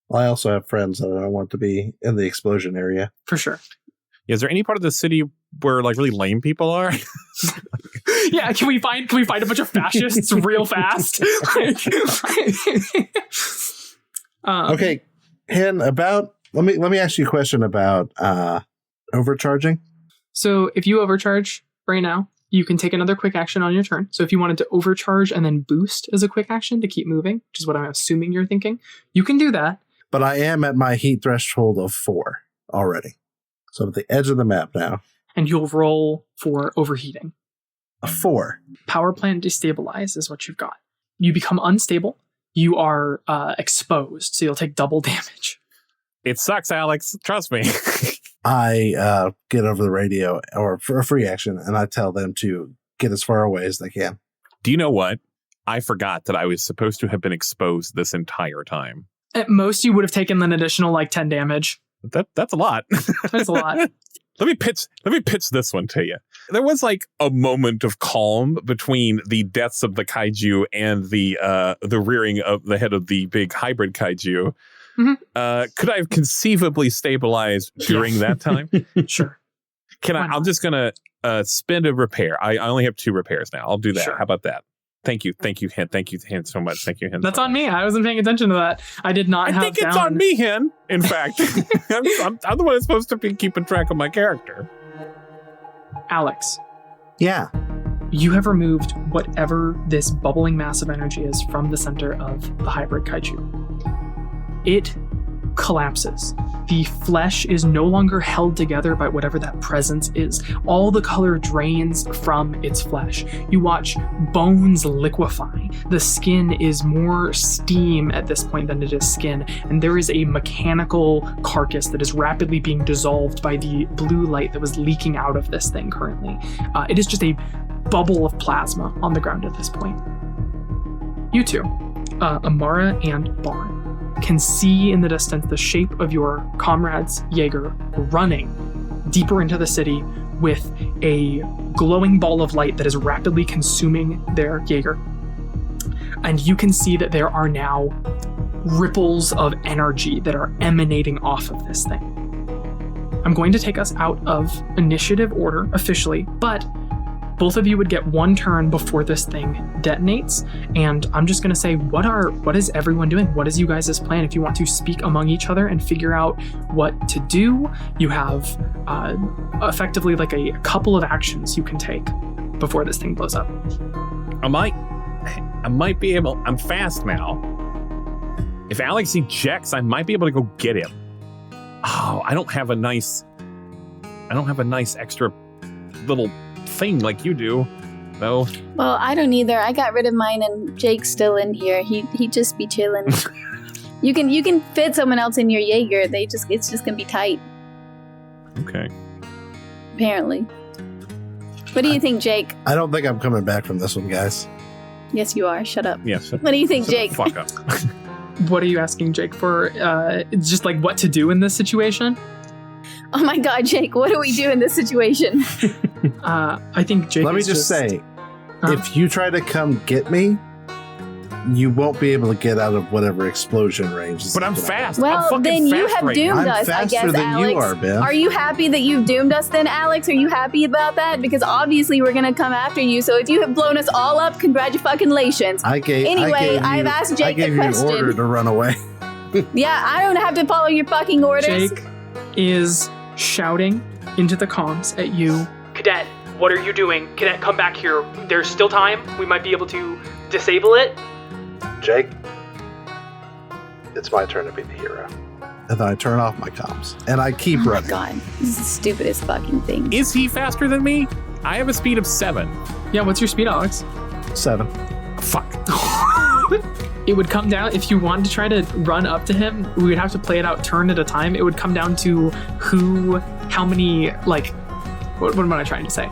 Well, I also have friends that I want to be in the explosion area. For sure. Is there any part of the city where like really lame people are? Yeah, can we find a bunch of fascists real fast? Okay, Hen, let me ask you a question about overcharging. So if you overcharge right now, you can take another quick action on your turn. So if you wanted to overcharge and then boost as a quick action to keep moving, which is what I'm assuming you're thinking, you can do that. But I am at my heat threshold of 4 already. So I'm at the edge of the map now. And you'll roll for overheating. A 4. Power plant destabilize is what you've got. You become unstable. You are exposed, so you'll take double damage. It sucks, Alex. Trust me. I get over the radio or for a free action, and I tell them to get as far away as they can. Do you know what? I forgot that I was supposed to have been exposed this entire time. At most, you would have taken an additional 10 damage. That's a lot. That's a lot. Let me pitch this one to you. There was a moment of calm between the deaths of the kaiju and the rearing of the head of the big hybrid kaiju. Mm-hmm. Could I have conceivably stabilized during that time? Sure. I'm just gonna spend a repair. I only have 2 repairs now. I'll do that. Sure. How about that? Thank you, Hen. Thank you, Hen, so much. Thank you, Hen. That's on me. I wasn't paying attention to that. I did not have. I think it's on me, Hen. In fact, I'm the one that's supposed to be keeping track of my character. Alex. Yeah. You have removed whatever this bubbling mass of energy is from the center of the hybrid kaiju. It collapses. The flesh is no longer held together by whatever that presence is. All the color drains from its flesh. You watch bones liquefy. The skin is more steam at this point than it is skin, and there is a mechanical carcass that is rapidly being dissolved by the blue light that was leaking out of this thing currently. It is just a bubble of plasma on the ground at this point. You two, Amara and Bon, can see in the distance the shape of your comrades, Jaeger, running deeper into the city with a glowing ball of light that is rapidly consuming their Jaeger. And you can see that there are now ripples of energy that are emanating off of this thing. I'm going to take us out of initiative order officially, but both of you would get one turn before this thing detonates, and I'm just going to say, what is everyone doing? What is you guys' plan? If you want to speak among each other and figure out what to do, you have effectively like a couple of actions you can take before this thing blows up. I might be able. I'm fast now. If Alex ejects, I might be able to go get him. Oh, I don't have a nice extra little thing like you do, though. Well, I don't either. I got rid of mine, and Jake's still in here. He just be chilling. You can fit someone else in your Jaeger. It's just gonna be tight. Okay. Apparently. What do you think, Jake? I don't think I'm coming back from this one, guys. Yes, you are. Shut up. Yes. What do you think, Jake? Fuck up. What are you asking Jake for? Just like what to do in this situation? Oh my God, Jake! What do we do in this situation? I think Jake. Let me just say, if you try to come get me, you won't be able to get out of whatever explosion range. But I'm fast. Well, I'm then you fast have right doomed now. us, I guess, faster than Alex. you are, Ben. Are you happy that you've doomed us then, Alex? Are you happy about that? Because obviously we're going to come after you, so if you have blown us all up, congratulations. I've asked Jake the question. I gave you an order to run away. Yeah, I don't have to follow your fucking orders. Jake is shouting into the comms at you. Cadet, what are you doing? Cadet, come back here. There's still time. We might be able to disable it. Jake, it's my turn to be the hero. And then I turn off my comms. And I keep running. Oh my God, this is the stupidest fucking thing. Is he faster than me? I have a speed of 7. Yeah, what's your speed, Alex? 7. Fuck. It would come down, if you wanted to try to run up to him, we would have to play it out turn at a time. It would come down to how many, like, what am I trying to say?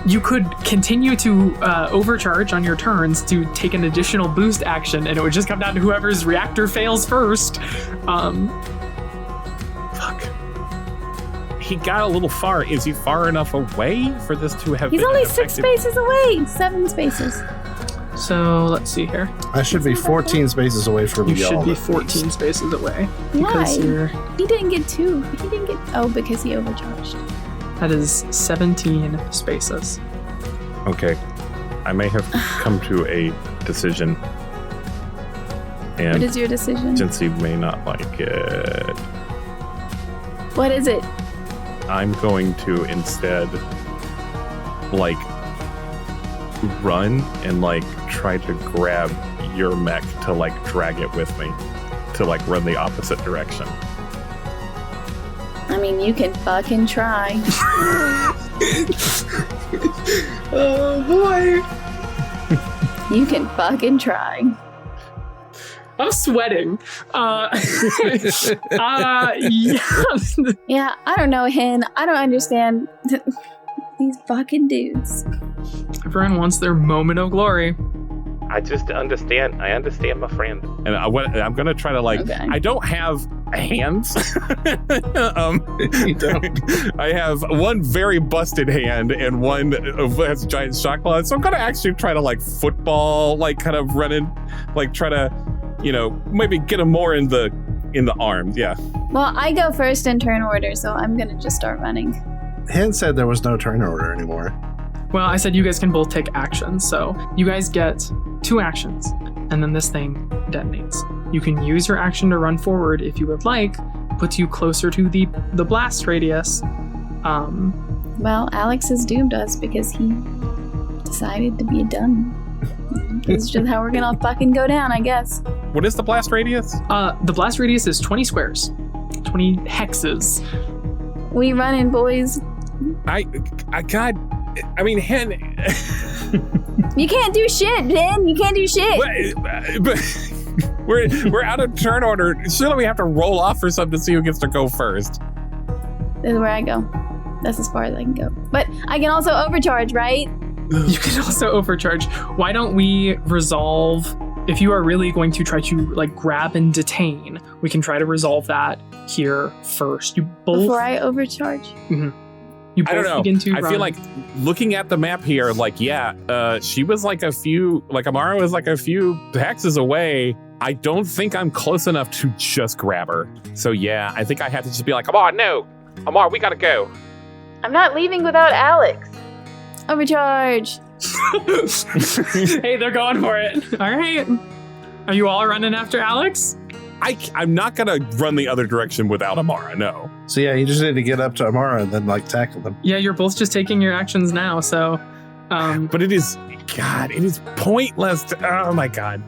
You could continue to overcharge on your turns to take an additional boost action, and it would just come down to whoever's reactor fails first. Fuck. He got a little far. Is he far enough away for this to have He's been only an 6 effective- spaces away. 7 spaces. So, let's see here. I should be 14 spaces away from You y'all. should be 14 spaces away. Because Why? He didn't get 2. He didn't get... Oh, because he overcharged. that is 17 spaces. Okay. I may have come to a decision. What And is your decision? Jensie may not like it. What is it? I'm going to instead, like, run and, like, try to grab your mech to, like, drag it with me. To, like, run the opposite direction. I mean, you can fucking try. Oh boy. You can fucking try. I'm sweating. Yeah. Yeah, I don't know, Hen. I don't understand these fucking dudes. Everyone wants their moment of glory. I just understand. I understand, my friend. And I'm going to try to, like, Okay. I don't have hands. You don't. I have one very busted hand and one has a giant shot claw. So I'm going to actually try to, like, football, like, kind of run in, like, try to, you know, maybe get him more in the arms. Yeah. Well, I go first in turn order, so I'm gonna just start running. Hen said there was no turn order anymore. Well, I said you guys can both take actions, so you guys get 2 actions, and then this thing detonates. You can use your action to run forward if you would like, puts you closer to the blast radius. Well, Alex has doomed us because he decided to be a dummy. This is just how we're gonna fucking go down, I guess. What is the blast radius? The blast radius is 20 squares, 20 hexes. We running, boys. God, I mean, Hen. You can't do shit, Ben. You can't do shit. But we're out of turn order. Surely we have to roll off or something to see who gets to go first. This is where I go. That's as far as I can go. But I can also overcharge, right? You can also overcharge. Why don't we resolve, if you are really going to try to, like, grab and detain, we can try to resolve that here first. You both... Before I overcharge? Mm-hmm. You both I don't know. begin to I run. feel like looking at the map here, like, yeah, she was like Amara was like a few hexes away. I don't think I'm close enough to just grab her. So yeah, I think I have to just be like, Come on, no. Amara, we gotta go. I'm not leaving without Alex. Overcharge. Hey, they're going for it. All right. Are you all running after Alex? I'm not gonna run the other direction without Amara, no. So yeah, you just need to get up to Amara and then tackle them. Yeah, you're both just taking your actions now, so... But it is pointless oh my God.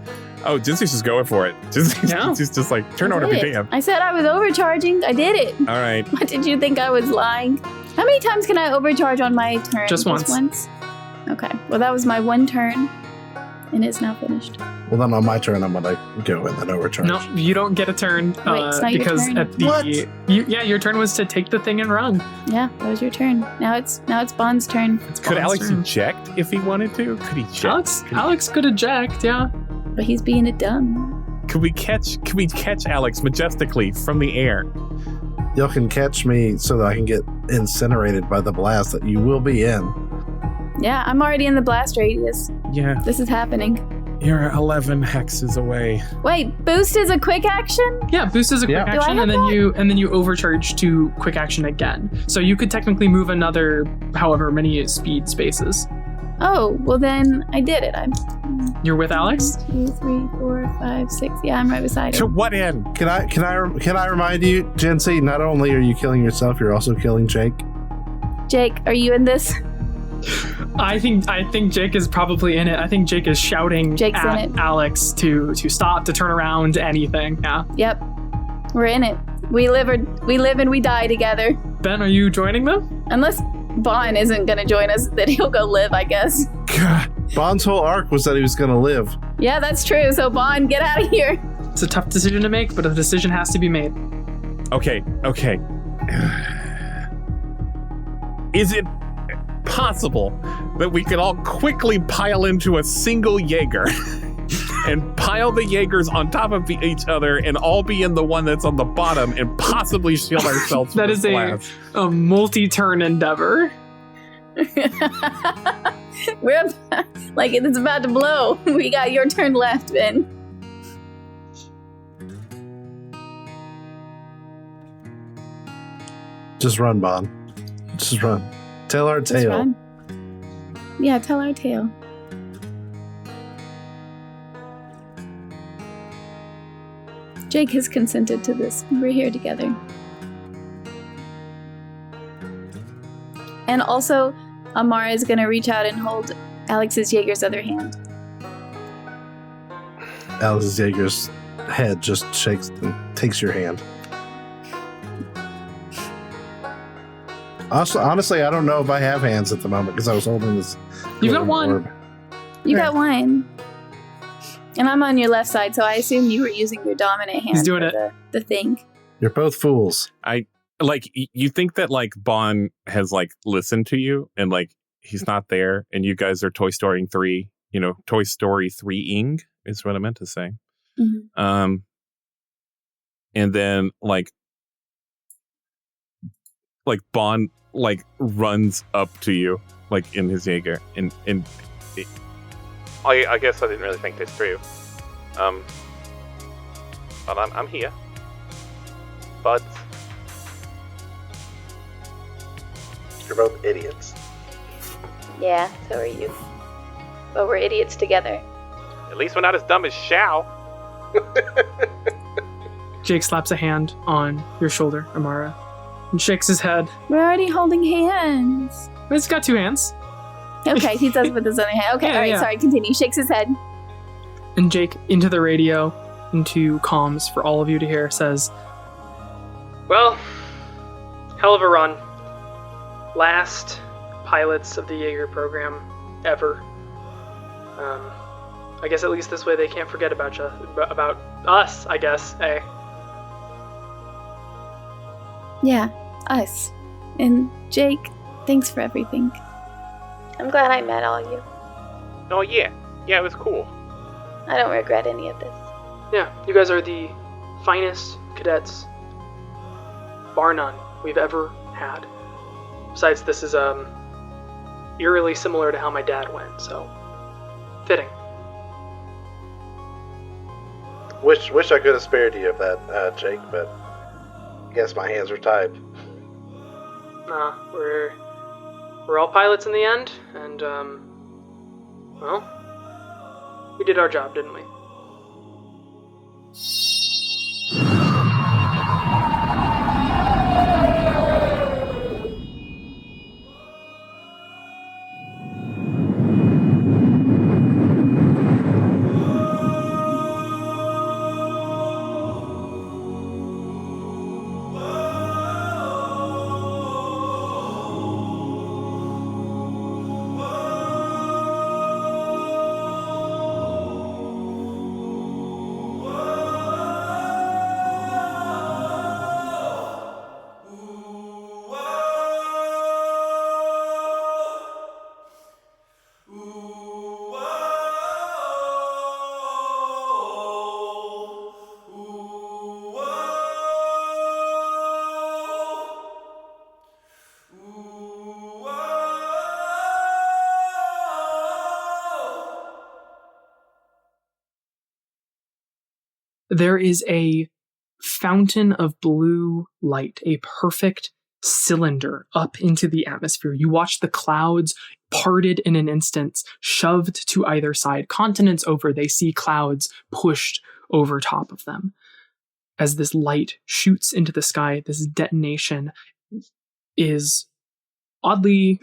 Oh, Jensie's just going for it. She's just like, turn on every damn. I said I was overcharging. I did it. All right. What, did you think I was lying? How many times can I overcharge on my turn? Just once. Okay. Well, that was my one turn, and it's now finished. Well, then on my turn, I'm gonna go and then overcharge. No, you don't get a turn. Wait, it's not because your turn. at the your turn was to take the thing and run. Yeah, that was your turn. Now it's Bond's turn. Could Alex eject if he wanted to? Could he eject? Alex could eject, yeah. But he's being a dumb. Could we catch Alex majestically from the air? Y'all can catch me so that I can get incinerated by the blast that you will be in. Yeah, I'm already in the blast radius. Yeah. This is happening. You're 11 hexes away. Wait, boost is a quick action? Yeah, boost is a quick action, and then you overcharge to quick action again. So you could technically move another however many speed spaces. Oh, well then I did it. You're with Alex? 1, 2, 3, 4, 5, 6. Yeah, I'm right beside To him. what end? Can I remind you, Jensie, not only are you killing yourself, you're also killing Jake. Jake, are you in this? I think Jake is probably in it. I think Jake is shouting Jake's at in it. Alex to stop, to turn around, anything. Yeah. Yep. We're in it. We live and we die together. Ben, are you joining them? Unless Bon isn't gonna join us, then he'll go live, I guess. God, Bond's whole arc was that he was gonna live. Yeah, that's true. So Bon, get out of here. It's a tough decision to make, but a decision has to be made. Okay. Is it possible that we could all quickly pile into a single Jaeger and pile the Jaegers on top of each other and all be in the one that's on the bottom and possibly shield ourselves from That is blast? a multi-turn endeavor. We're like it's about to blow. We got your turn left, Ben. Just run, Bond. Just run. Tell our Just tale. run. Yeah, tell our tale. Jake has consented to this. We're here together. And also, Amara is going to reach out and hold Alex's Jaeger's other hand. Alex's Jaeger's head just shakes and takes your hand. Also, honestly, I don't know if I have hands at the moment because I was holding this. You've got one. orb. You got one. And I'm on your left side, so I assume you were using your dominant hand. He's doing for it. The thing. You're both fools. You think that Bon has listened to you and he's not there and you guys are Toy Story 3-ing is what I meant to say. Mm-hmm. And then Bon runs up to you in his Jaeger and I guess I didn't really think this through. But I'm here. But You're both idiots. Yeah, so are you. But we're idiots together. at least we're not as dumb as Shao. Jake slaps a hand on your shoulder, Amara, and shakes his head. We're already holding hands. He's got two hands. Okay, he does with his other hand. Okay, Yeah, all right, yeah. sorry, continue. Shakes his head. And Jake, into the radio, into comms for all of you to hear, says, "Well, hell of a run. Last pilots of the Jaeger program ever. I guess at least this way they can't forget about us, I guess, eh?" Yeah, us. And Jake, thanks for everything. I'm glad I met all you. Oh yeah, it was cool. I don't regret any of this. Yeah, you guys are the finest cadets, bar none, we've ever had. Besides, this is eerily similar to how my dad went, so fitting. Wish I could have spared you of that, Jake, but I guess my hands are tied. Nah, we're all pilots in the end, and, well, we did our job, didn't we? There is a fountain of blue light, a perfect cylinder up into the atmosphere. You watch the clouds parted in an instant, shoved to either side. Continents over, they see clouds pushed over top of them. As this light shoots into the sky, this detonation is oddly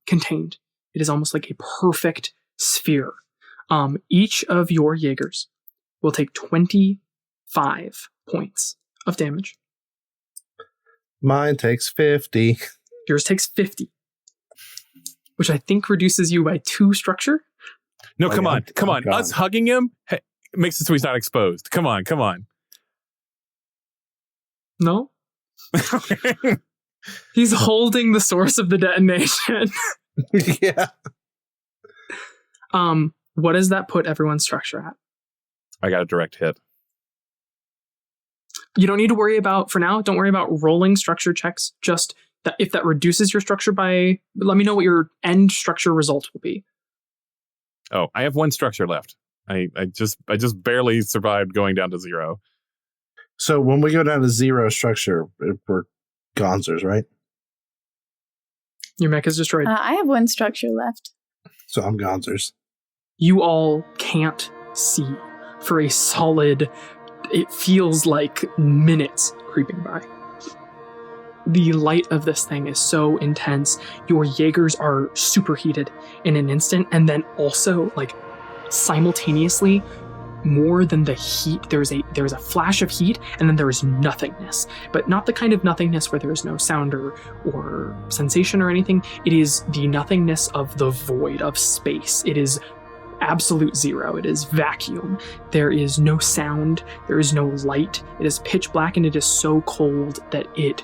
contained. It is almost like a perfect sphere. Each of your Jaegers will take 25 points of damage. Mine takes 50. Yours takes 50, which I think reduces you by 2 structure. No, come on. Us hugging him makes it so he's not exposed. Come on. No? He's holding the source of the detonation. Yeah. What does that put everyone's structure at? I got a direct hit. You don't need to worry about, for now, don't worry about rolling structure checks. Just that if that reduces your structure by, let me know what your end structure result will be. Oh, I have 1 structure left. I just barely survived going down to 0. So when we go down to 0 structure, we're gonzers, right? Your mech is destroyed. I have 1 structure left. So I'm gonzers. You all can't see for a solid, it feels like minutes creeping by. The light of this thing is so intense. Your Jaegers are superheated in an instant, and then also, like, simultaneously, more than the heat, there's a flash of heat, and then there is nothingness. But not the kind of nothingness where there is no sound or sensation or anything. It is the nothingness of the void of space. It is absolute 0. It is vacuum. There is no sound. There is no light. It is pitch black, and it is so cold that it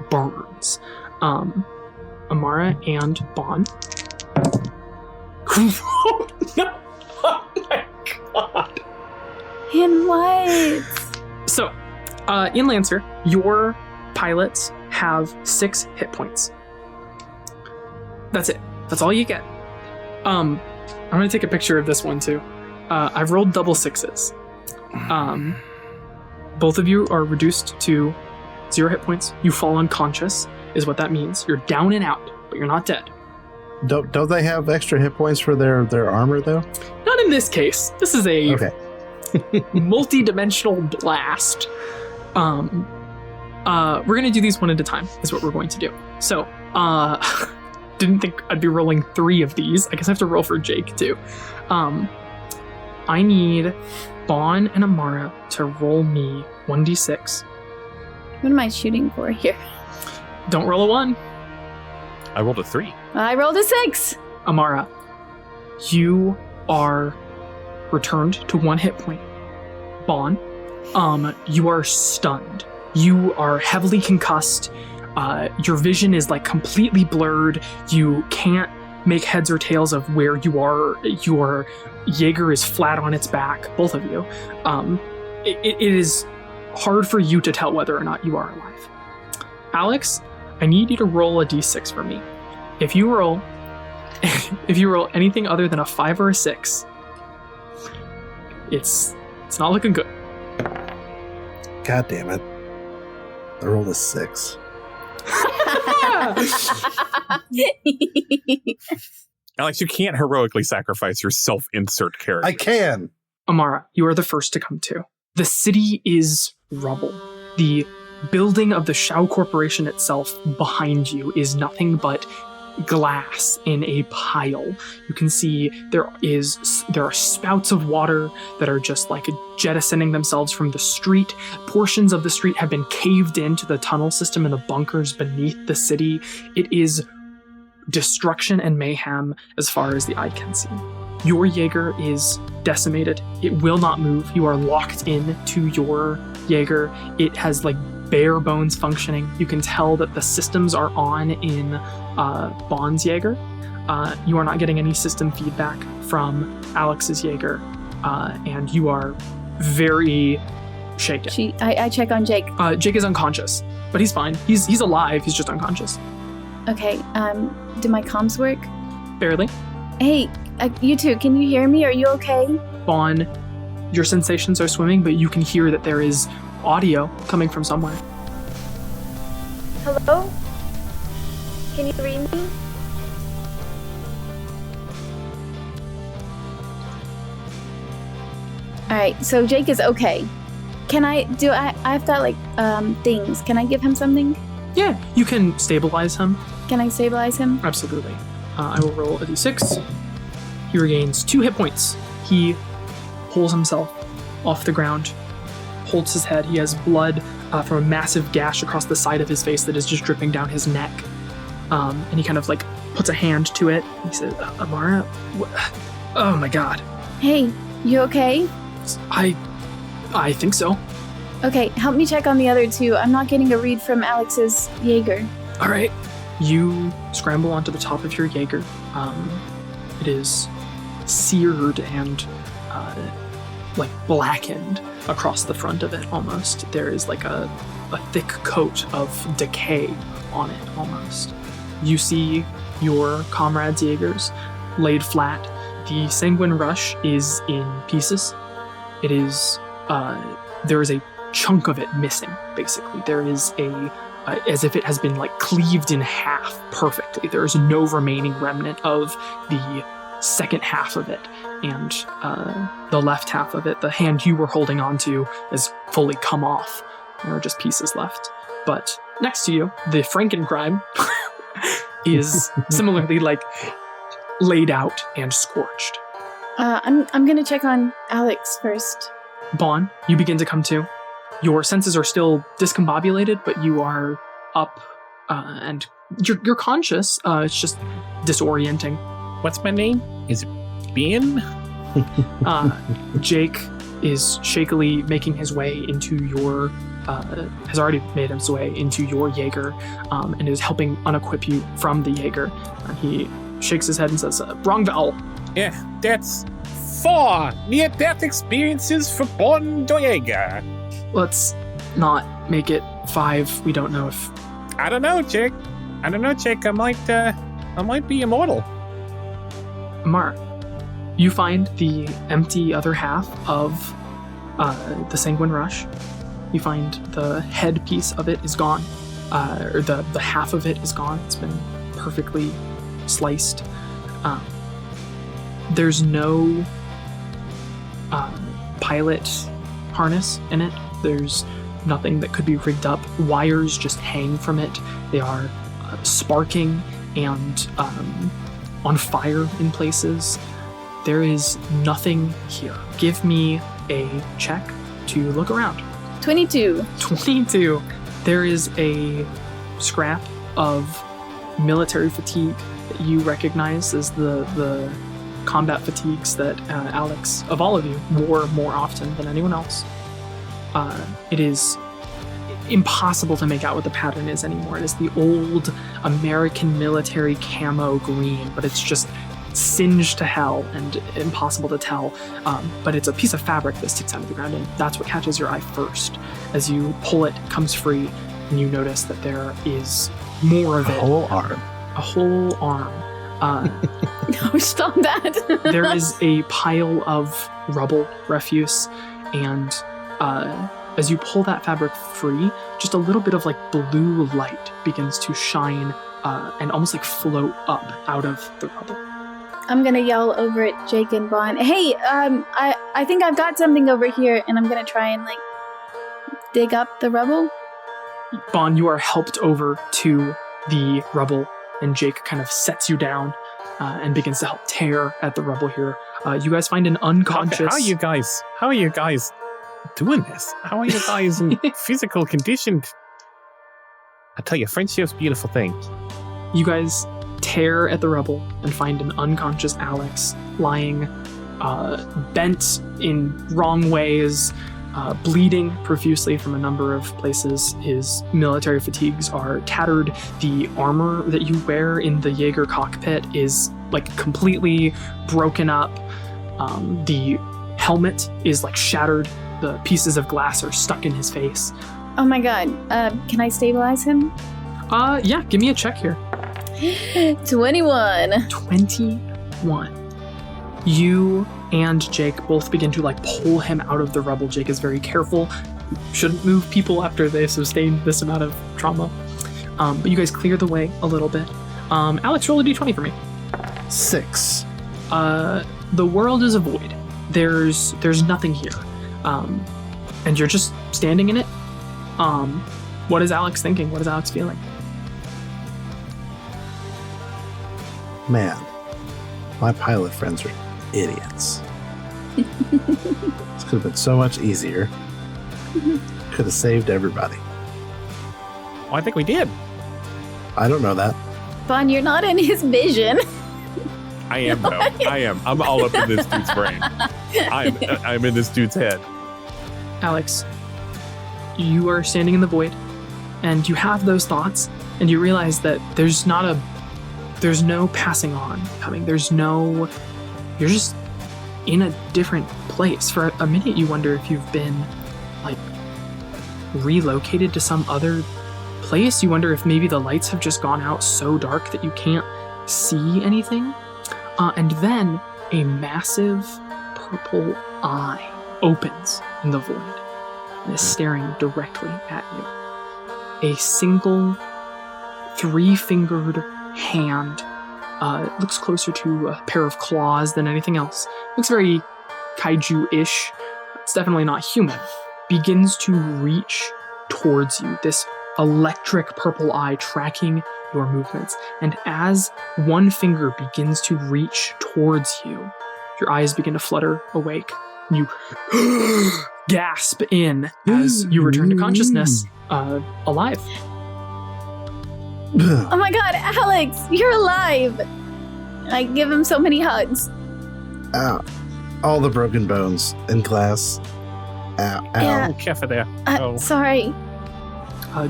burns. Amara and Bon. No! Oh my god! And what? So, in Lancer, your pilots have 6 hit points. That's it. That's all you get. I'm going to take a picture of this one, too. I've rolled double 6s. Both of you are reduced to 0 hit points. You fall unconscious, is what that means. You're down and out, but you're not dead. Don't they have extra hit points for their armor, though? Not in this case. This is a multi-dimensional blast. We're going to do these one at a time, is what we're going to do. So, didn't think I'd be rolling 3 of these. I guess I have to roll for Jake, too. I need Bon and Amara to roll me 1d6. What am I shooting for here? Don't roll a 1. I rolled a 3. I rolled a 6. Amara, you are returned to 1 hit point. Bon, you are stunned. You are heavily concussed. Your vision is like completely blurred. You can't make heads or tails of where you are. Your Jaeger is flat on its back, both of you. It is hard for you to tell whether or not you are alive. Alex, I need you to roll a d6 for me. If you roll anything other than a 5 or a 6, it's not looking good. God damn it. I rolled a 6. Alex, you can't heroically sacrifice your self-insert character. I can. Amara, you are the first to come to. The city is rubble. The building of the Shao Corporation itself behind you is nothing but glass in a pile. You can see there are spouts of water that are just like jettisoning themselves from the street. Portions of the street have been caved into the tunnel system and the bunkers beneath the city. It is destruction and mayhem as far as the eye can see. Your Jaeger is decimated. It will not move. You are locked in to your Jaeger. It has like bare bones functioning. You can tell that the systems are on in Bond's Jaeger. You are not getting any system feedback from Alex's Jaeger, and you are very shaken. I check on Jake. Jake is unconscious, but he's fine. He's alive. He's just unconscious. Okay. Do my comms work? Barely. Hey, you two, can you hear me? Are you okay? Bond, your sensations are swimming, but you can hear that there is audio coming from somewhere. Hello? Can you read me? Alright, so Jake is okay. I've got like things. Can I give him something? Yeah, you can stabilize him. Can I stabilize him? Absolutely. I will roll a d6. He regains 2 hit points. He pulls himself off the ground, holds his head. He has blood from a massive gash across the side of his face that is just dripping down his neck. And he kind of like puts a hand to it. He says, Amara? Oh my god. Hey, you okay? I think so. Okay, help me check on the other two. I'm not getting a read from Alex's Jaeger. All right. You scramble onto the top of your Jaeger. It is seared and like blackened across the front of it almost. There is like a thick coat of decay on it almost. You see your comrades' Jaegers laid flat. The Sanguine Rush is in pieces. It is, there is a chunk of it missing, basically. There is as if it has been like cleaved in half perfectly. There is no remaining remnant of the second half of it. And the left half of it, the hand you were holding onto, has fully come off. There are just pieces left. But next to you, the Frankencrime is similarly like laid out and scorched. I'm gonna check on Alex first. Bon, you begin to come to. Your senses are still discombobulated, but you are up and you're conscious. It's just disorienting. What's my name? Is it Ben? Jake is shakily making his way into your, has already made his way into your Jaeger, and is helping unequip you from the Jaeger. And he shakes his head and says, wrong vowel. Yeah, that's 4 near-death experiences for Bon Joyega. Let's not make it 5. We don't know if... I don't know, Jake. I might be immortal. Amara, you find the empty other half of the Sanguine Rush. You find the head piece of it is gone, or the half of it is gone. It's been perfectly sliced. There's no pilot harness in it. There's nothing that could be rigged up. Wires just hang from it. They are sparking and on fire in places. There is nothing here. Give me a check to look around. 22. 22. There is a scrap of military fatigue that you recognize as the combat fatigues that Alex, of all of you, wore more often than anyone else. It is impossible to make out what the pattern is anymore. It is the old American military camo green, but it's just singed to hell and impossible to tell. But it's a piece of fabric that sticks out of the ground, and that's what catches your eye first. As you pull it, it comes free, and you notice that there is more of it. A whole arm. A whole arm. No, stop that. There is a pile of rubble, refuse, and as you pull that fabric free, just a little bit of like blue light begins to shine and almost like float up out of the rubble. I'm gonna yell over at Jake and Vaughn, hey, I think I've got something over here, and I'm gonna try and, like, dig up the rubble. Vaughn, you are helped over to the rubble, and Jake kind of sets you down and begins to help tear at the rubble here. You guys find an unconscious... How are you guys doing this? How are you guys in physical condition? I tell you, friendship's a beautiful thing. You guys tear at the rubble and find an unconscious Alex lying bent in wrong ways, bleeding profusely from a number of places. His military fatigues are tattered. The armor that you wear in the Jaeger cockpit is like completely broken up. The helmet is like shattered. The pieces of glass are stuck in his face. Oh my god, can I stabilize him? Yeah, give me a check here. 21. 21. You and Jake both begin to like pull him out of the rubble. Jake is very careful. Shouldn't move people after they sustained this amount of trauma. But you guys clear the way a little bit. Alex, roll a d20 for me. 6. The world is a void. There's nothing here. And you're just standing in it. What is Alex thinking? What is Alex feeling? Man, my pilot friends are idiots. This could have been so much easier. Could have saved everybody. Well, I think we did. I don't know that. Vaughn, you're not in his vision. I am, though. I am. I'm all up in this dude's brain. I'm in this dude's head. Alex, you are standing in the void, and you have those thoughts, and you realize that there's no passing on coming. You're just in a different place. For a minute, you wonder if you've been, like, relocated to some other place. You wonder if maybe the lights have just gone out so dark that you can't see anything. And then a massive purple eye opens in the void and is staring directly at you. A single 3-fingered hand, it looks closer to a pair of claws than anything else. Looks very kaiju-ish. It's definitely not human. Begins to reach towards you, this electric purple eye tracking your movements. And as one finger begins to reach towards you, your eyes begin to flutter awake. You gasp in as you return to consciousness, alive. Oh my god, Alex, you're alive! I give him so many hugs. Ow. All the broken bones and glass. Ow. Ow. Yeah. Oh, careful there. Sorry.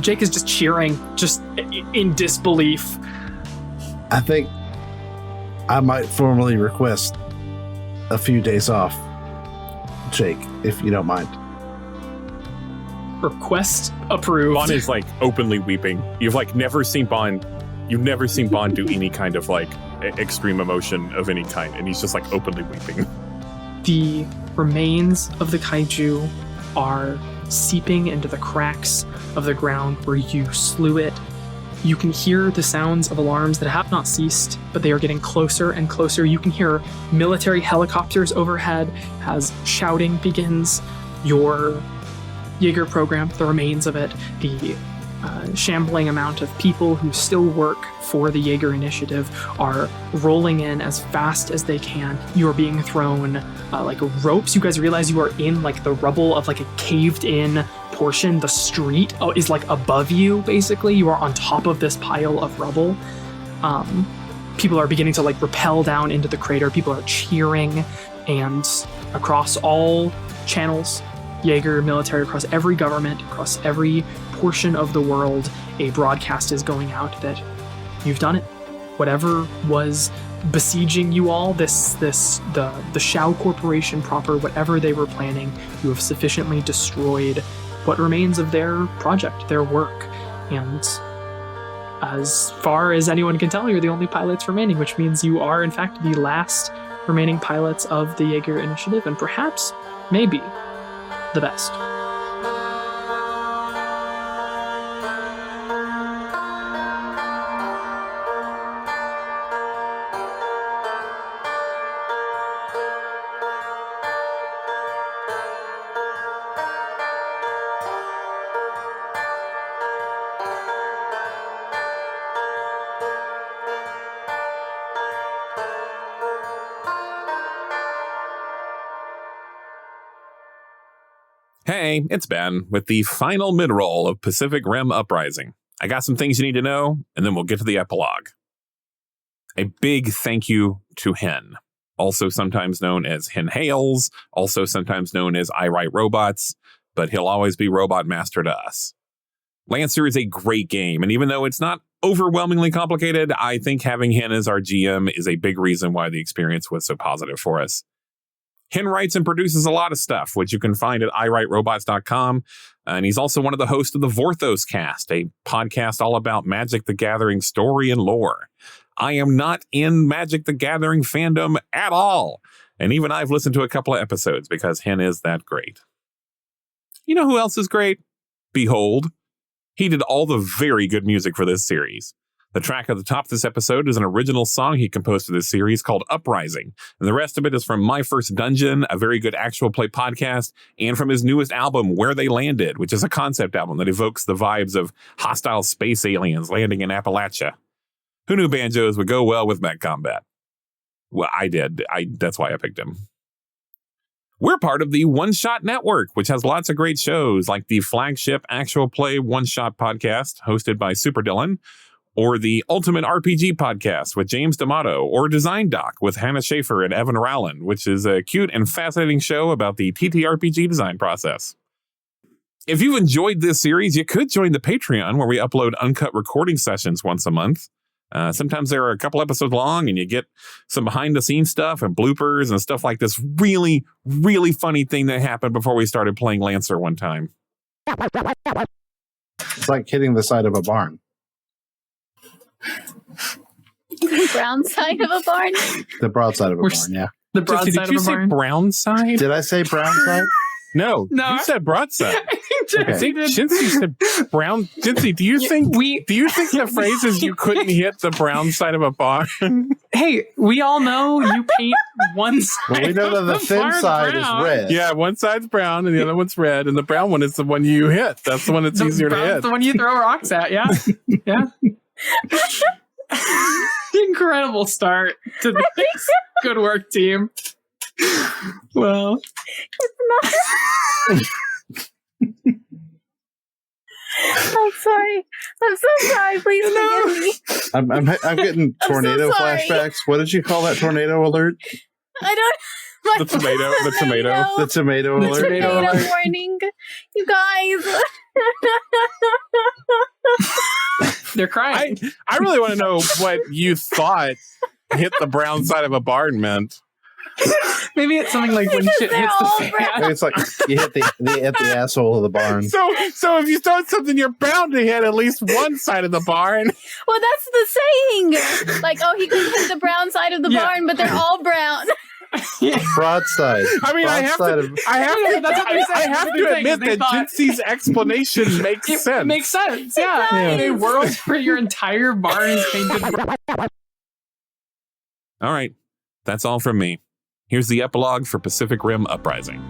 Jake is just cheering, just in disbelief. I think I might formally request a few days off, Jake, if you don't mind. Request approved. Bond is like openly weeping. You've never seen Bond do any kind of extreme emotion of any kind, and he's just openly weeping. The remains of the kaiju are seeping into the cracks of the ground where you slew it. You can hear the sounds of alarms that have not ceased, but they are getting closer and closer. You can hear military helicopters overhead as shouting begins. Your Jaeger program, the remains of it, the shambling amount of people who still work for the Jaeger initiative are rolling in as fast as they can. You are being thrown ropes. You guys realize you are in the rubble of a caved in portion. The street is above you, basically. You are on top of this pile of rubble. People are beginning to rappel down into the crater. People are cheering, and across all channels, Jaeger military, across every government, across every portion of the world, a broadcast is going out that you've done it. Whatever was besieging you all, the Shao Corporation proper, whatever they were planning, you have sufficiently destroyed what remains of their project, their work. And as far as anyone can tell, you're the only pilots remaining, which means you are, in fact, the last remaining pilots of the Jaeger initiative, and perhaps, maybe, the best. Hey, it's Ben with the final mid-roll of Pacific Rim Uprising. I got some things you need to know, and then we'll get to the epilogue. A big thank you to Hen, also sometimes known as Hen Hales, also sometimes known as I Write Robots, but he'll always be Robot Master to us. Lancer is a great game, and even though it's not overwhelmingly complicated, I think having Hen as our GM is a big reason why the experience was so positive for us. Hen writes and produces a lot of stuff, which you can find at iwriterobots.com. And he's also one of the hosts of the Vorthos Cast, a podcast all about Magic the Gathering story and lore. I am not in Magic the Gathering fandom at all. And even I've listened to a couple of episodes because Hen is that great. You know who else is great? Behold. He did all the very good music for this series. The track at the top of this episode is an original song he composed for this series called Uprising, and the rest of it is from My First Dungeon, a very good actual play podcast, and from his newest album, Where They Landed, which is a concept album that evokes the vibes of hostile space aliens landing in Appalachia. Who knew banjos would go well with mech combat? Well, I did. That's why I picked him. We're part of the One Shot Network, which has lots of great shows like the flagship actual play One Shot podcast hosted by Super Dylan, or the Ultimate RPG podcast with James D'Amato, or Design Doc with Hannah Schaefer and Evan Rowland, which is a cute and fascinating show about the TTRPG design process. If you've enjoyed this series, you could join the Patreon, where we upload uncut recording sessions once a month. Sometimes they're a couple episodes long, and you get some behind-the-scenes stuff and bloopers and stuff like this really, really funny thing that happened before we started playing Lancer one time. It's like hitting the side of a barn. The brown side of a barn? The broadside of a barn, yeah. The broadside Jesse, did you of a say barn. brown side? Did I say brown side? No, No. you said broadside. Okay. I think Jensie said brown. Jensie, do you think the phrase is you couldn't hit the brown side of a barn? Hey, we all know you paint one side. Well, we know that the thin barn side brown. is red. Yeah, one side's brown and the other one's red, and the brown one is the one you hit. That's the one that's easier to Brown's hit. the one you throw rocks at, yeah. Yeah. Incredible start to this. Good work, team. Well, I'm sorry. I'm so sorry. Please forgive me. I'm getting tornado sorry. flashbacks. What did you call that tornado alert? I don't. The tomato. The tomato The alert. tomato Tomato alert. warning. You guys. they're crying. I really want to know what you thought hit the brown side of a barn meant. Maybe it's something like when Because shit they're hits all the brown. fan. It's like you hit the asshole of the barn. So if you start something, you're bound to hit at least one side of the barn. Well, that's the saying. Like, oh, he could hit the brown side of the Yeah. barn, but they're all brown. Broadside. I mean, I have to admit They that thought- Jensie's explanation makes It sense. makes sense, yeah. It In a does. world where your entire barn is painted. All right, that's all from me. Here's the epilogue for Pacific Rim Uprising.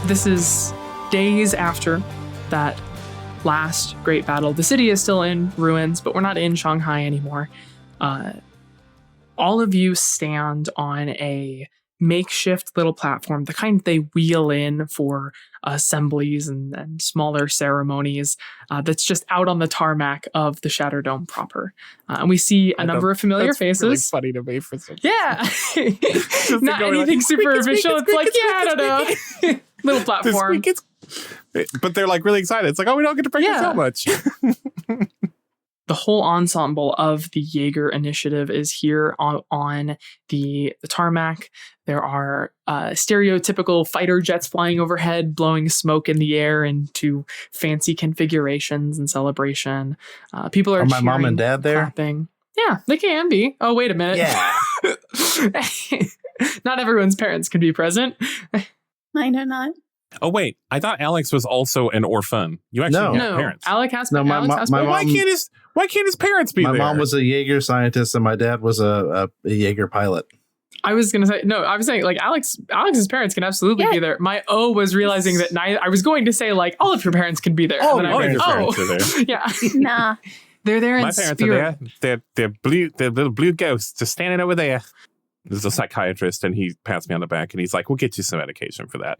This is days after that last great battle. The city is still in ruins, but we're not in Shanghai anymore. All of you stand on a makeshift little platform, the kind they wheel in for assemblies and smaller ceremonies, that's just out on the tarmac of the Shatter Dome proper. And we see a number of familiar faces. Really funny to me for some. Yeah. Not going like, anything super official. It's like, squeaky, yeah, I don't know. Little platform. But they're like really excited. It's like, oh, we don't get to break it so much. The whole ensemble of the Jaeger initiative is here on the tarmac. There are stereotypical fighter jets flying overhead, blowing smoke in the air into fancy configurations and celebration. People are Are my mom and cheering, dad there? clapping. Yeah, they can be. Oh, wait a minute. Yeah. Not everyone's parents can be present. Mine are not. Oh, wait. I thought Alex was also an orphan. You actually have parents. Alec has No, Alex has my parents. mom- Why can't his parents be My there? mom was a Jaeger scientist and my dad was a Jaeger pilot. I was going to say, no, I was saying like Alex's parents can absolutely be there. My O was realizing that I was going to say like all of your parents can be there. Oh, and then all I of went, your parents are there. yeah. Nah. They're there in My parents spirit. are there. They're little blue ghosts just standing over there. There's a psychiatrist and he pats me on the back and he's like, we'll get you some medication for that.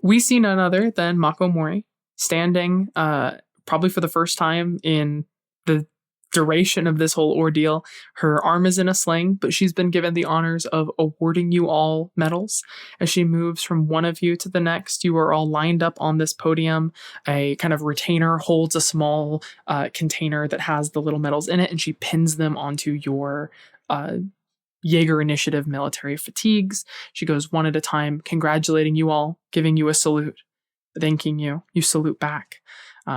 We see none other than Mako Mori standing probably for the first time in the duration of this whole ordeal. Her arm is in a sling, but she's been given the honors of awarding you all medals. As she moves from one of you to the next, you are all lined up on this podium. A kind of retainer holds a small container that has the little medals in it, and she pins them onto your Jaeger Initiative military fatigues. She goes one at a time, congratulating you all, giving you a salute, thanking you. You salute back.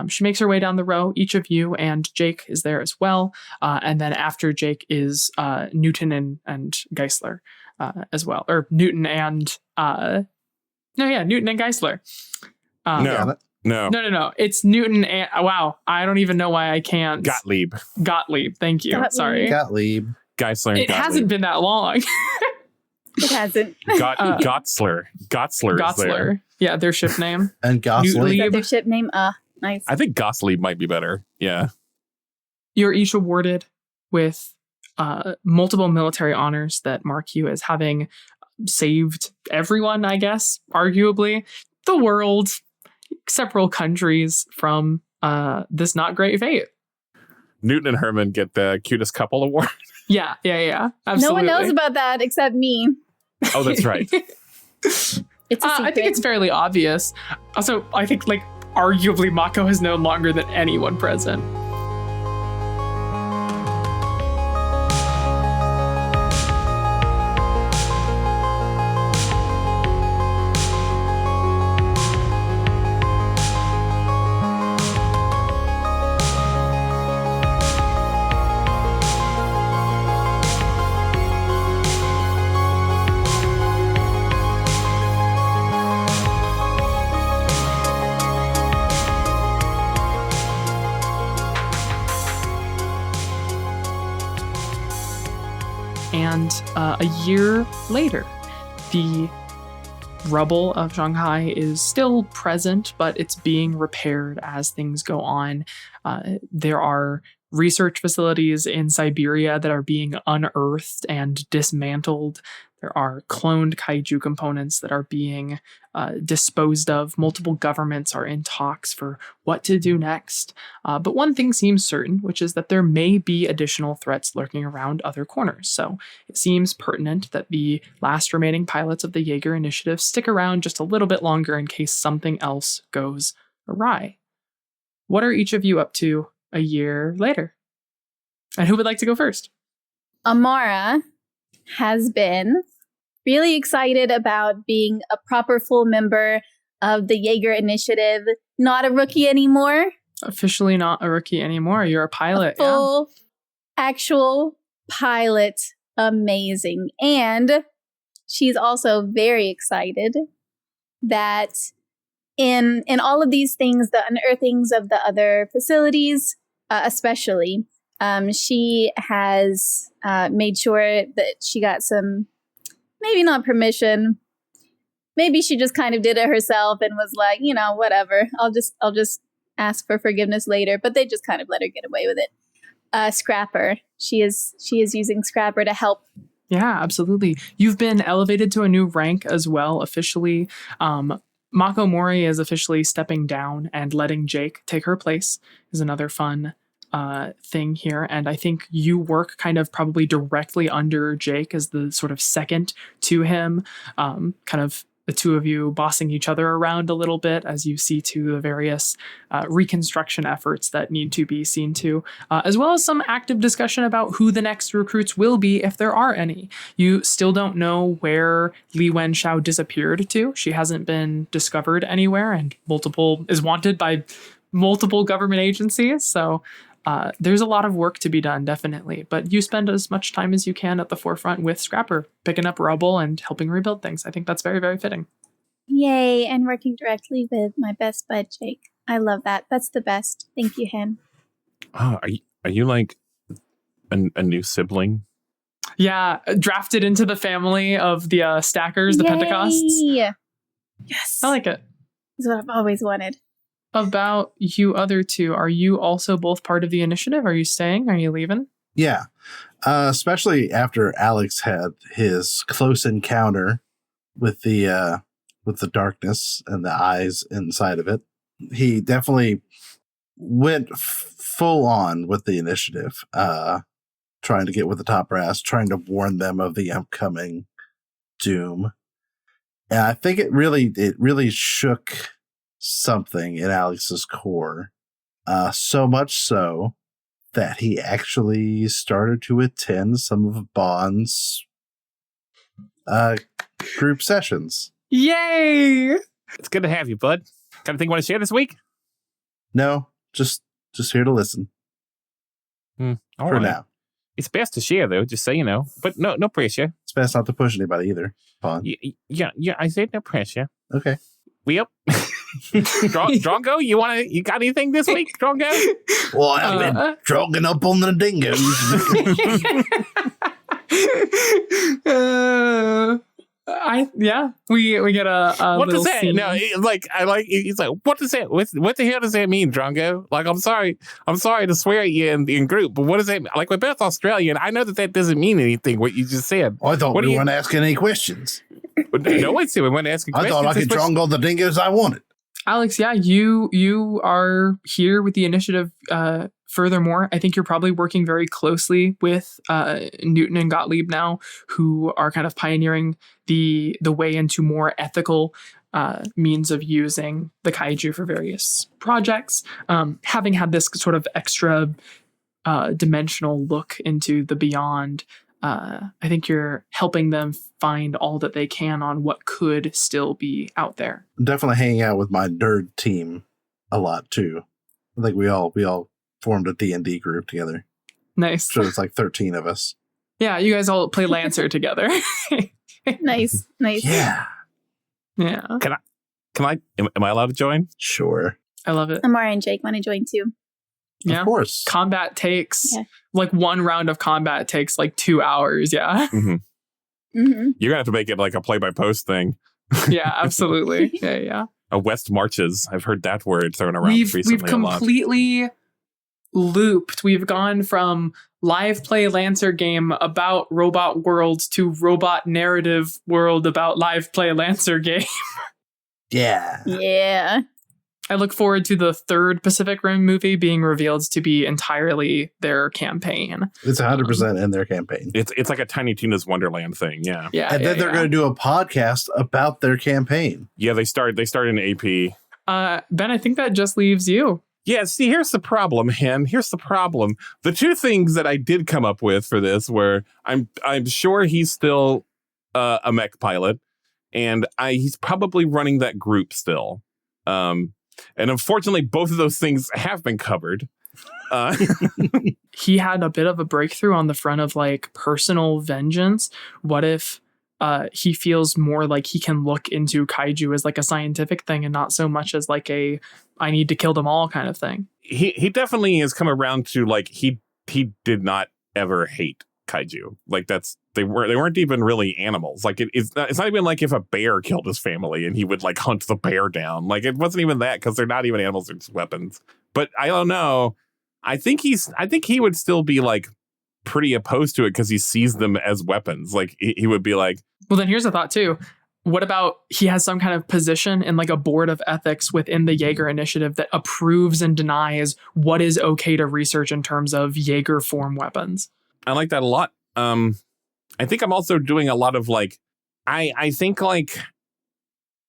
She makes her way down the row. Each of you and Jake is there as well. And then after Jake is Newton and Geisler as well. Or Newton and... Newton and Geisler. No. It's Newton and... wow. I don't even know why I can't. Gottlieb. Thank you. Gottlieb. Sorry. Gottlieb. Geisler and It Gottlieb. hasn't been that long. It hasn't. Gottsler. Gottsler is there. Yeah, their ship name. And Gosling. Newton. Is that their ship name? Nice. I think Gottlieb might be better. Yeah. You're each awarded with multiple military honors that mark you as having saved everyone, I guess, arguably, the world, several countries from this not great fate. Newton and Herman get the cutest couple award. Yeah. Absolutely. No one knows about that except me. Oh, that's right. It's a secret. I think it's fairly obvious. Also, I think like arguably Mako has known longer than anyone present. And a year later, the rubble of Shanghai is still present, but it's being repaired as things go on. There are research facilities in Siberia that are being unearthed and dismantled. There are cloned kaiju components that are being disposed of. Multiple governments are in talks for what to do next. But one thing seems certain, which is that there may be additional threats lurking around other corners. So it seems pertinent that the last remaining pilots of the Jaeger Initiative stick around just a little bit longer in case something else goes awry. What are each of you up to a year later? And who would like to go first? Amara has been really excited about being a proper full member of the Jaeger Initiative. Not a rookie anymore. Officially not a rookie anymore. You're a pilot. A full, actual pilot. Amazing. And she's also very excited that in all of these things, the unearthings of the other facilities, especially, she has made sure that she got some, maybe not permission, maybe she just kind of did it herself and was like, whatever, I'll just ask for forgiveness later. But they just kind of let her get away with it. Scrapper, she is using Scrapper to help. Yeah, absolutely. You've been elevated to a new rank as well, officially. Mako Mori is officially stepping down and letting Jake take her place is another fun thing here. And I think you work kind of probably directly under Jake as the sort of second to him, kind of the two of you bossing each other around a little bit as you see to the various reconstruction efforts that need to be seen to, as well as some active discussion about who the next recruits will be, if there are any. You still don't know where Li Wen Shao disappeared to. She hasn't been discovered anywhere and is wanted by multiple government agencies. So there's a lot of work to be done, definitely. But you spend as much time as you can at the forefront with Scrapper, picking up rubble and helping rebuild things. I think that's very, very fitting. Yay, and working directly with my best bud, Jake. I love that. That's the best. Thank you, Hen. Oh, are you like a new sibling? Yeah, drafted into the family of the Stackers, the Pentecosts. Yes. I like it. That's what I've always wanted. About you other two, are you also both part of the initiative? Are you staying? Are you leaving? Yeah. Especially after Alex had his close encounter with the darkness and the eyes inside of it. He definitely went full on with the initiative, trying to get with the top brass, trying to warn them of the upcoming doom. And I think it really shook something in Alex's core, so much so that he actually started to attend some of Bond's group sessions. Yay! It's good to have you, bud. Got anything you want to share this week? No, just here to listen. All for right. now. It's best to share, though, just so you know. But no pressure. It's best not to push anybody either. Bond. Yeah, I said no pressure. Okay. Yep. Drongo, you got anything this week, Drongo? Well, I've been drogging up on the dingoes. We get a what little does that? scene. No, he's like, what does that? What the hell does that mean, Drongo? Like, I'm sorry to swear at you in group, but what does that mean? Like, we're both Australian. I know that doesn't mean anything. What you just said. I thought we weren't asking any questions. No one said we weren't asking questions. I thought I could drongo the dingoes I wanted. Alex, yeah, you are here with the initiative. Furthermore, I think you're probably working very closely with Newton and Gottlieb now, who are kind of pioneering the way into more ethical means of using the kaiju for various projects. Having had this sort of extra dimensional look into the beyond, I think you're helping them find all that they can on what could still be out there. I'm definitely hanging out with my nerd team a lot too. I think we all formed a D&D group together. Nice. So it's like 13 of us. Yeah, you guys all play Lancer together. Nice. Yeah. Yeah. Am I allowed to join? Sure. I love it. Amara and Jake want to join too. Yeah. Of course. Combat takes like one round of combat takes like 2 hours. Yeah. Mm-hmm. Mm-hmm. You're gonna have to make it like a play-by-post thing. Yeah, absolutely. Yeah. A West Marches. I've heard that word thrown around recently We've completely looped. We've gone from live play Lancer game about robot world to robot narrative world about live play Lancer game. Yeah. Yeah. I look forward to the third Pacific Rim movie being revealed to be entirely their campaign. It's 100% in their campaign. It's like a Tiny Tina's Wonderland thing. Yeah. Yeah. And then they're going to do a podcast about their campaign. Yeah, they start an AP. Ben, I think that just leaves you. Yeah, see, here's the problem, Hen. Here's the problem. The two things that I did come up with for this were I'm sure he's still a mech pilot, and he's probably running that group still. And unfortunately, both of those things have been covered. He had a bit of a breakthrough on the front of like personal vengeance. What if he feels more like he can look into kaiju as like a scientific thing and not so much as like a I need to kill them all kind of thing? He definitely has come around to like he did not ever hate kaiju. Like they weren't even really animals. Like it's not even like if a bear killed his family and he would like hunt the bear down. Like it wasn't even that, because they're not even animals, they're just weapons. But I don't know. I think he would still be like pretty opposed to it because he sees them as weapons. Like he would be like, well, then here's a thought too. What about he has some kind of position in like a board of ethics within the Jaeger initiative that approves and denies what is okay to research in terms of Jaeger form weapons? I like that a lot. I think I'm also doing a lot of like, I think like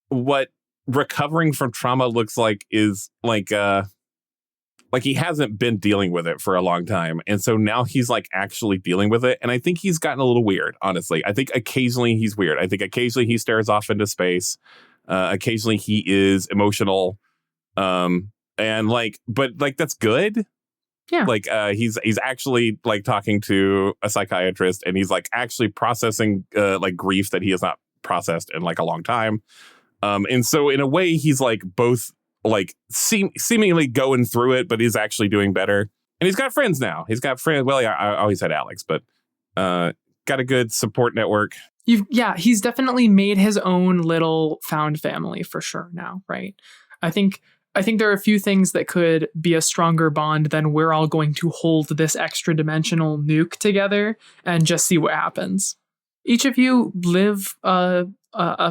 what recovering from trauma looks like is like he hasn't been dealing with it for a long time. And so now he's like actually dealing with it. And I think he's gotten a little weird, honestly. I think occasionally he's weird. I think occasionally he stares off into space. Occasionally he is emotional. And like, but like, that's good. Yeah. Like he's actually like talking to a psychiatrist, and he's like actually processing like grief that he has not processed in like a long time. And so in a way, he's like both like seemingly going through it, but he's actually doing better. And he's got friends now. He's got friends. Well, yeah, I always had Alex, but got a good support network. He's definitely made his own little found family for sure now, right? I think there are a few things that could be a stronger bond than we're all going to hold this extra dimensional nuke together and just see what happens. Each of you live a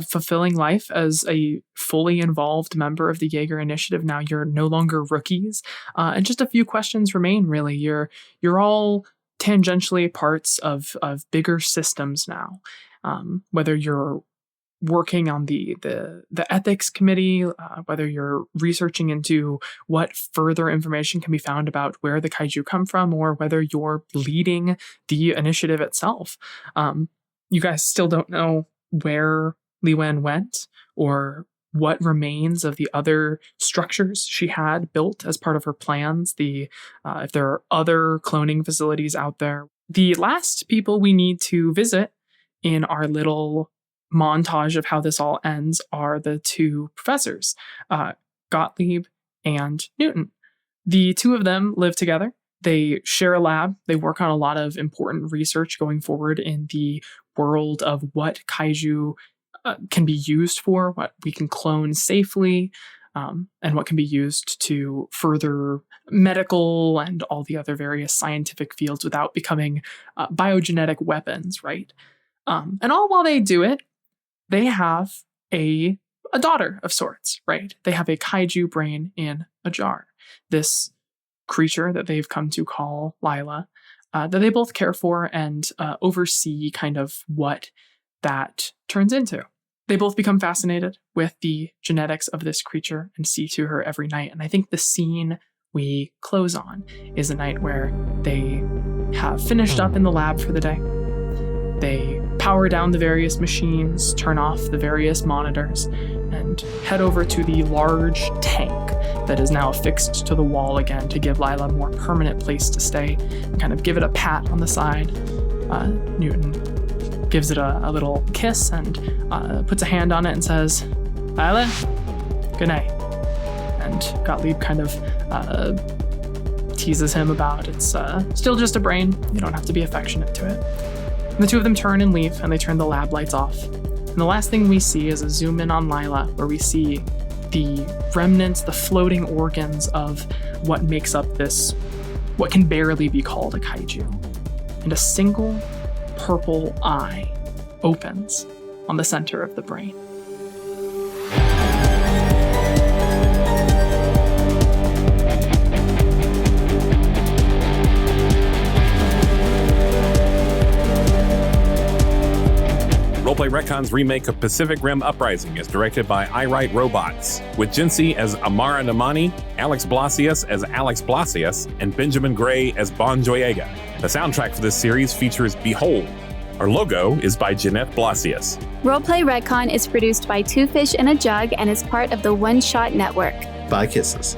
fulfilling life as a fully involved member of the Jaeger Initiative. Now you're no longer rookies, and just a few questions remain. Really, you're all tangentially parts of bigger systems now. Whether you're working on the ethics committee, whether you're researching into what further information can be found about where the kaiju come from, or whether you're leading the initiative itself. You guys still don't know where Li Wen went or what remains of the other structures she had built as part of her plans, if there are other cloning facilities out there. The last people we need to visit in our little montage of how this all ends are the two professors, Gottlieb and Newton. The two of them live together. They share a lab. They work on a lot of important research going forward in the world of what kaiju can be used for, what we can clone safely, and what can be used to further medical and all the other various scientific fields without becoming biogenetic weapons, right? And all while they do it, they have a daughter of sorts, right? They have a kaiju brain in a jar. This creature that they've come to call Lila, that they both care for and oversee kind of what that turns into. They both become fascinated with the genetics of this creature and see to her every night. And I think the scene we close on is a night where they have finished up in the lab for the day. They power down the various machines, turn off the various monitors, and head over to the large tank that is now affixed to the wall again to give Lila a more permanent place to stay and kind of give it a pat on the side. Newton gives it a little kiss and puts a hand on it and says, "Lila, good night." And Gottlieb kind of teases him about it's still just a brain. You don't have to be affectionate to it. And the two of them turn and leave, and they turn the lab lights off. And the last thing we see is a zoom in on Lila, where we see the remnants, the floating organs of what makes up this, what can barely be called a kaiju. And a single purple eye opens on the center of the brain. Roleplay Retcon's remake of Pacific Rim Uprising is directed by I Write Robots, with Jensie as Amara Namani, Alex Blasius as Alex Blasius, and Benjamin Gray as Bon Joyega. The soundtrack for this series features Behold. Our logo is by Jeanette Blasius. Roleplay Retcon is produced by Two Fish in a Jug and is part of the One Shot Network. Bye kisses.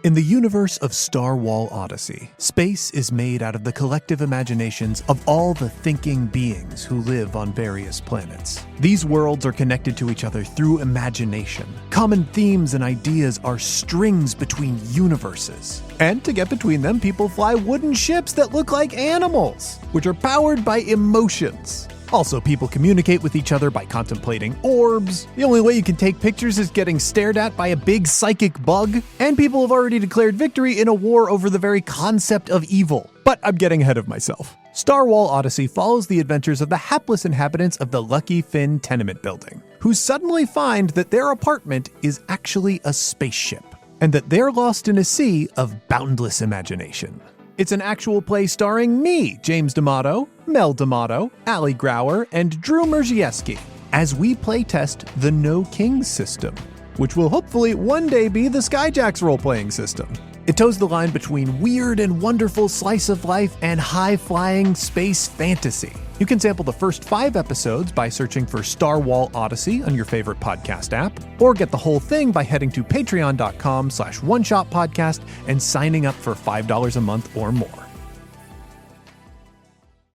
In the universe of Star Wars Odyssey, space is made out of the collective imaginations of all the thinking beings who live on various planets. These worlds are connected to each other through imagination. Common themes and ideas are strings between universes. And to get between them, people fly wooden ships that look like animals, which are powered by emotions. Also, people communicate with each other by contemplating orbs. The only way you can take pictures is getting stared at by a big psychic bug. And people have already declared victory in a war over the very concept of evil. But I'm getting ahead of myself. Star Wars Odyssey follows the adventures of the hapless inhabitants of the Lucky Finn tenement building, who suddenly find that their apartment is actually a spaceship. and that they're lost in a sea of boundless imagination. It's an actual play starring me, James D'Amato, Mel D'Amato, Ali Grauer, and Drew Merzieski, as we playtest the No Kings system, which will hopefully one day be the Skyjacks role-playing system. It toes the line between weird and wonderful slice of life and high-flying space fantasy. You can sample the first 5 episodes by searching for Star Wall Odyssey on your favorite podcast app, or get the whole thing by heading to patreon.com/oneshotpodcast and signing up for $5 a month or more.